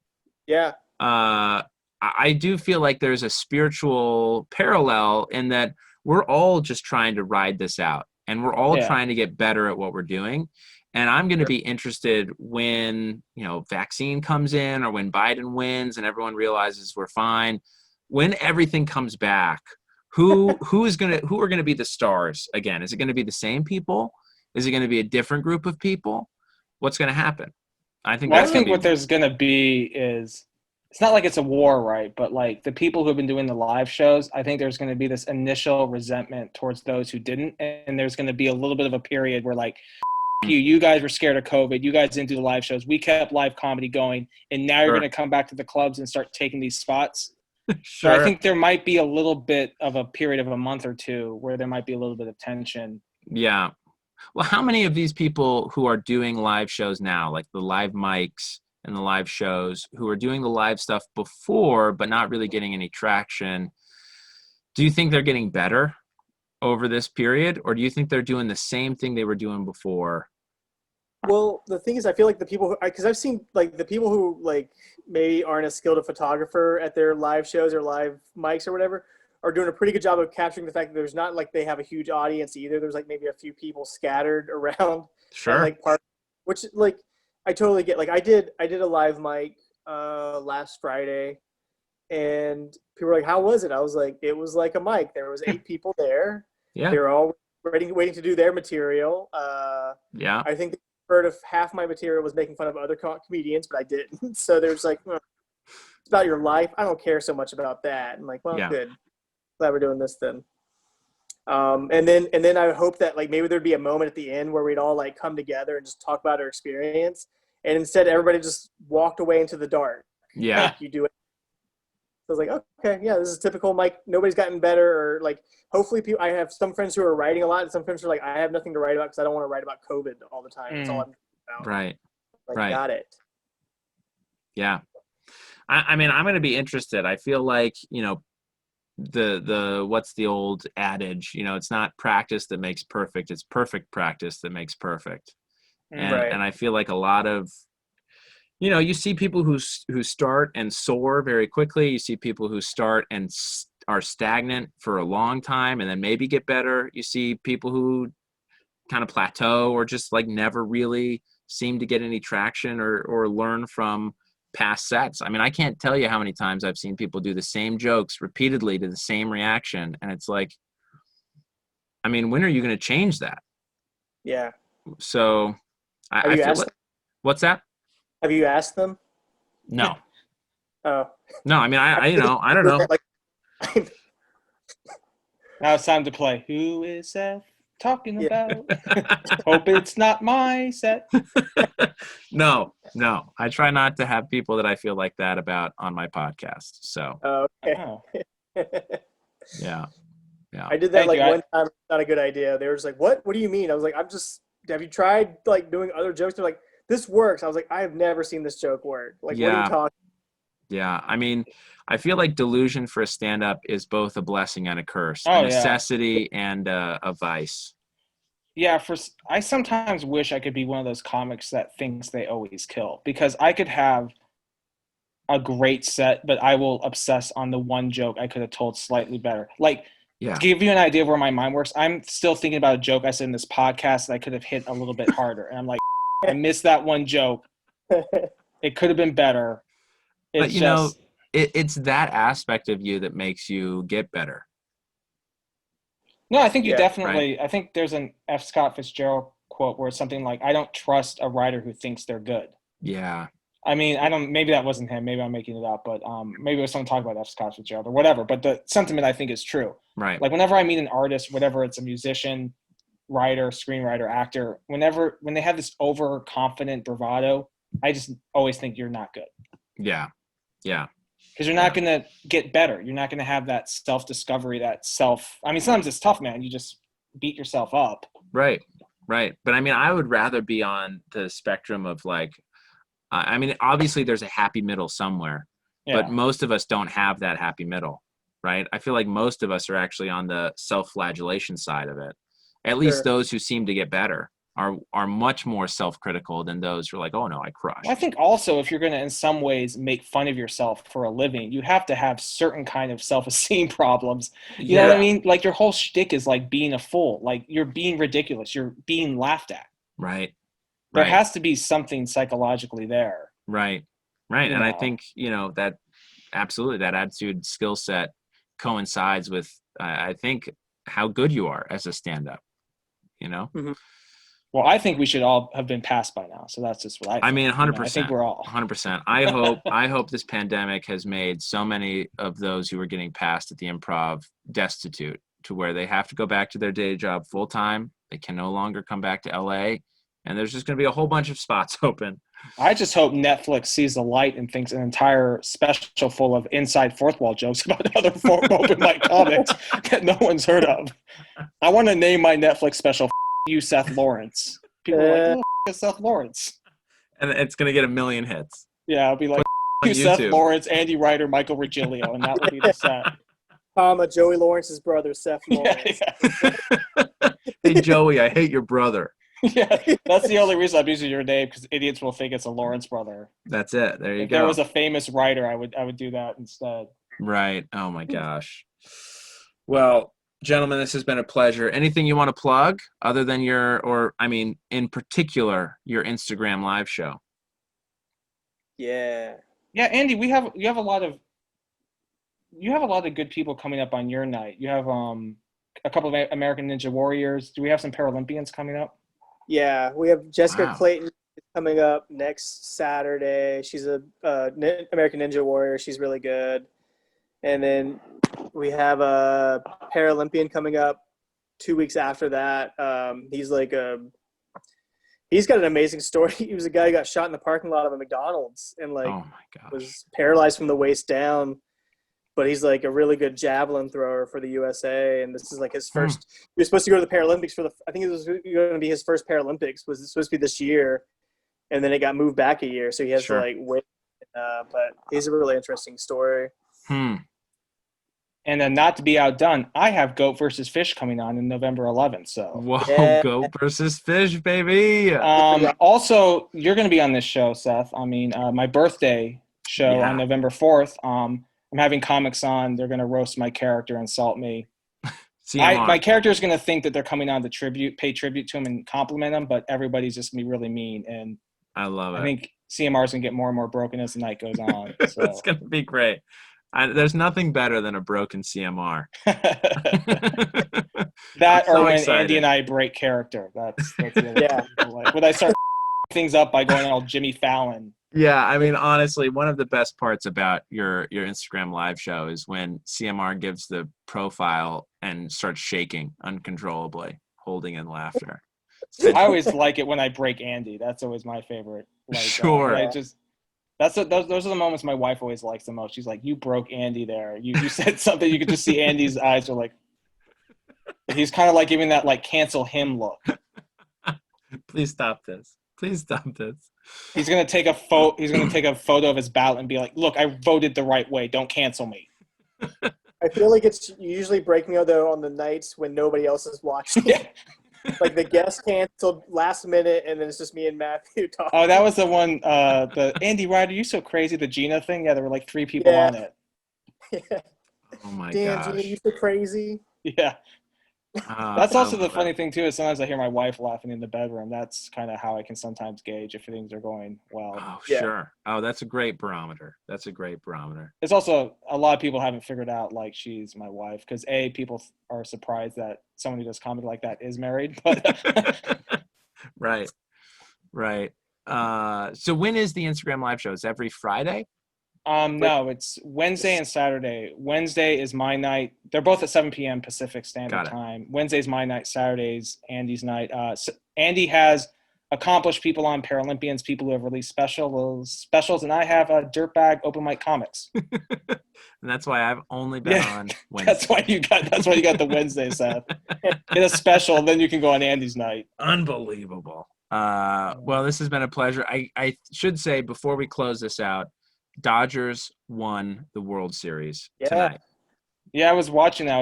Yeah. I do feel like there's a spiritual parallel in that we're all just trying to ride this out, and we're all trying to get better at what we're doing. And I'm going to be interested when, you know, vaccine comes in, or when Biden wins and everyone realizes we're fine, when everything comes back, who are going to be the stars again? Is it going to be the same people? Is it going to be a different group of people? What's going to happen? I think what there's going to be is, it's not like it's a war, right? But like the people who have been doing the live shows, I think there's going to be this initial resentment towards those who didn't. And there's going to be a little bit of a period where like, you guys were scared of COVID. You guys didn't do the live shows. We kept live comedy going. And now you're going to come back to the clubs and start taking these spots. So I think there might be a little bit of a period of a month or two where there might be a little bit of tension. Yeah. Well, how many of these people who are doing live shows now, like the live mics and the live shows, who are doing the live stuff before but not really getting any traction, do you think they're getting better over this period, or do you think they're doing the same thing they were doing before? Well, the thing is, I feel like the people, because I've seen like the people who like maybe aren't as skilled a photographer at their live shows or live mics or whatever, are doing a pretty good job of capturing the fact that there's not like they have a huge audience either. There's like maybe a few people scattered around. Sure. Like which like I totally get. Like I did a live mic last Friday, and people were like, "How was it?" I was like, "It was like a mic. There was 8 people there. Yeah. They were all waiting to do their material. Yeah. I think heard of half my material was making fun of other comedians, but I didn't. So there's like, it's about your life. I don't care so much about that. I'm like, well, good. Glad we're doing this then. And then I hope that like maybe there'd be a moment at the end where we'd all like come together and just talk about our experience. And instead everybody just walked away into the dark. Yeah. Like you do it. So I was like, okay, yeah, this is typical. Like nobody's gotten better, or like hopefully people. I have some friends who are writing a lot, and some friends are like, I have nothing to write about because I don't want to write about COVID all the time. That's all I'm about. Right. Like, right. Got it. Yeah. I mean, I'm going to be interested. I feel like, you know, the what's the old adage? You know, it's not practice that makes perfect. It's perfect practice that makes perfect. And I feel like a lot of, you know, you see people who start and soar very quickly. You see people who start and are stagnant for a long time and then maybe get better. You see people who kind of plateau or just like never really seem to get any traction or learn from past sets. I mean, I can't tell you how many times I've seen people do the same jokes repeatedly to the same reaction. And it's like, I mean, when are you going to change that? Yeah. So I feel like, what's that? Have you asked them? No. Oh. No, I mean, I don't know. Now it's time to play. Who is Seth talking about? Hope it's not my set. No. I try not to have people that I feel like that about on my podcast. So. Okay. Oh. Yeah. Yeah. I did that one time. It's not a good idea. They were just like, "What? What do you mean?" I was like, have you tried like doing other jokes?" They're like, "This works." I was like, "I have never seen this joke work. Like, what are you talking?" Yeah. I mean, I feel like delusion for a stand-up is both a blessing and a curse, a necessity and a vice. Yeah, I sometimes wish I could be one of those comics that thinks they always kill, because I could have a great set, but I will obsess on the one joke I could have told slightly better. Like, to give you an idea of where my mind works, I'm still thinking about a joke I said in this podcast that I could have hit a little bit harder. And I'm like, I missed that one joke. It could have been better. But you know, it's that aspect of you that makes you get better. No, I think you definitely, right? I think there's an F. Scott Fitzgerald quote where it's something like, I don't trust a writer who thinks they're good. Yeah. I mean, maybe that wasn't him. Maybe I'm making it up, but maybe it was someone talking about F. Scott Fitzgerald or whatever. But the sentiment, I think, is true. Right. Like, whenever I meet an artist, whatever it's a musician, writer, screenwriter, actor, when they have this overconfident bravado, I just always think you're not good. Yeah. Yeah. Because you're not going to get better. You're not going to have that self-discovery, I mean, sometimes it's tough, man. You just beat yourself up. Right. Right. But I mean, I would rather be on the spectrum of like, I mean, obviously there's a happy middle somewhere, but most of us don't have that happy middle, right? I feel like most of us are actually on the self-flagellation side of it. At least those who seem to get better are much more self-critical than those who are like, oh no, I crushed. Well, I think also if you're going to in some ways make fun of yourself for a living, you have to have certain kind of self-esteem problems. You know what I mean? Like, your whole shtick is like being a fool. Like, you're being ridiculous. You're being laughed at. Right. There has to be something psychologically there. Right. Right. And I think, that absolutely that attitude skill set coincides with, I think, how good you are as a stand-up, Mm-hmm. Well, I think we should all have been passed by now. So that's just what I think. I mean, 100%. I think we're all 100%. I hope this pandemic has made so many of those who are getting passed at the improv destitute, to where they have to go back to their day job full time. They can no longer come back to LA. And there's just going to be a whole bunch of spots open. I just hope Netflix sees the light and thinks an entire special full of inside fourth wall jokes about other open mic comics that no one's heard of. I want to name my Netflix special you, Seth Lawrence. People are like, oh, Seth Lawrence. And it's going to get 1 million hits. Yeah, it'll be like, you, Seth Lawrence, Andy Ryder, Michael Regilio, and that will be the set. Joey Lawrence's brother, Seth Lawrence. Hey, Joey, I hate your brother. Yeah, that's the only reason I'm using your name, because idiots will think it's a Lawrence brother. That's it. There you go. If there was a famous writer, I would do that instead. Right. Oh my gosh. Well, gentlemen, this has been a pleasure. Anything you want to plug other than in particular, your Instagram live show? Yeah, Andy, you have a lot of good people coming up on your night. You have a couple of American Ninja Warriors. Do we have some Paralympians coming up? Yeah, we have Jessica Clayton coming up next Saturday. She's a American Ninja Warrior. She's really good. And then we have a Paralympian coming up 2 weeks after that. He's got an amazing story. He was a guy who got shot in the parking lot of a McDonald's and was paralyzed from the waist down. But he's like a really good javelin thrower for the USA, and this is like his first. He was supposed to go to the Paralympics I think it was going to be his first Paralympics. Was supposed to be this year, and then it got moved back a year, so he has to wait. But he's a really interesting story. And then, not to be outdone, I have Goat versus Fish coming on in November 11th. So Goat versus Fish, baby. Also, you're going to be on this show, Seth. I mean, my birthday show on November 4th. I'm having comics on. They're going to roast my character, insult me. My character is going to think that they're coming on to pay tribute to him and compliment him, but everybody's just going to be really mean. And I love it. I think CMR is going to get more and more broken as the night goes on. So. It's going to be great. There's nothing better than a broken CMR. That or when Andy and I break character. That's when I start things up by going all Jimmy Fallon. Yeah, I mean, honestly, one of the best parts about your Instagram live show is when CMR gives the profile and starts shaking uncontrollably, holding in laughter. I always like it when I break Andy. That's always my favorite. Sure. Those are the moments my wife always likes the most. She's like, "You broke Andy there. You said something. You could just see Andy's eyes are like." He's kind of like giving that like cancel him look. Please stop this. Please stop this. He's gonna take a photo. He's gonna take a photo of his ballot and be like, "Look, I voted the right way. Don't cancel me." I feel like it's usually breaking out though on the nights when nobody else is watching. Yeah. Like the guest canceled last minute, and then it's just me and Matthew talking. Oh, that was the one. The Andy Ryder, you so crazy. The Gina thing. Yeah, there were like 3 people on it. Yeah. Oh my Damn, gosh. Gina, you so crazy. Yeah. That's also the funny thing too. Is sometimes I hear my wife laughing in the bedroom. That's kind of how I can sometimes gauge if things are going well. Oh, sure. Oh, that's a great barometer. That's a great barometer. It's also a lot of people haven't figured out like she's my wife because people are surprised that someone who does comedy like that is married. But Right. So when is the Instagram live show? Is it every Friday? No, it's Wednesday and Saturday. Wednesday is my night. They're both at 7 p.m. Pacific Standard Time. Wednesday's my night. Saturday's Andy's night. Andy has accomplished people on Paralympians, people who have released specials, and I have a dirtbag open mic comics. And that's why I've only been on Wednesday. That's why you got the Wednesday, Seth. Get a special, then you can go on Andy's night. Unbelievable. Well, this has been a pleasure. I should say before we close this out, Dodgers won the World Series tonight. Yeah, I was watching that.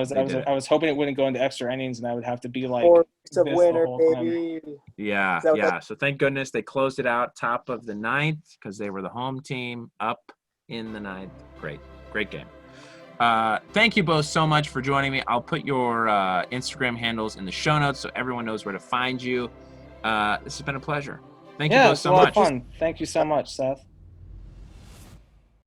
I was hoping it wouldn't go into extra innings, and I would have to be like, it's a winner, baby. Yeah. So thank goodness they closed it out top of the 9th because they were the home team up in the 9th. Great game. Thank you both so much for joining me. I'll put your Instagram handles in the show notes so everyone knows where to find you. This has been a pleasure. Thank you both so much. Fun. Thank you so much, Seth.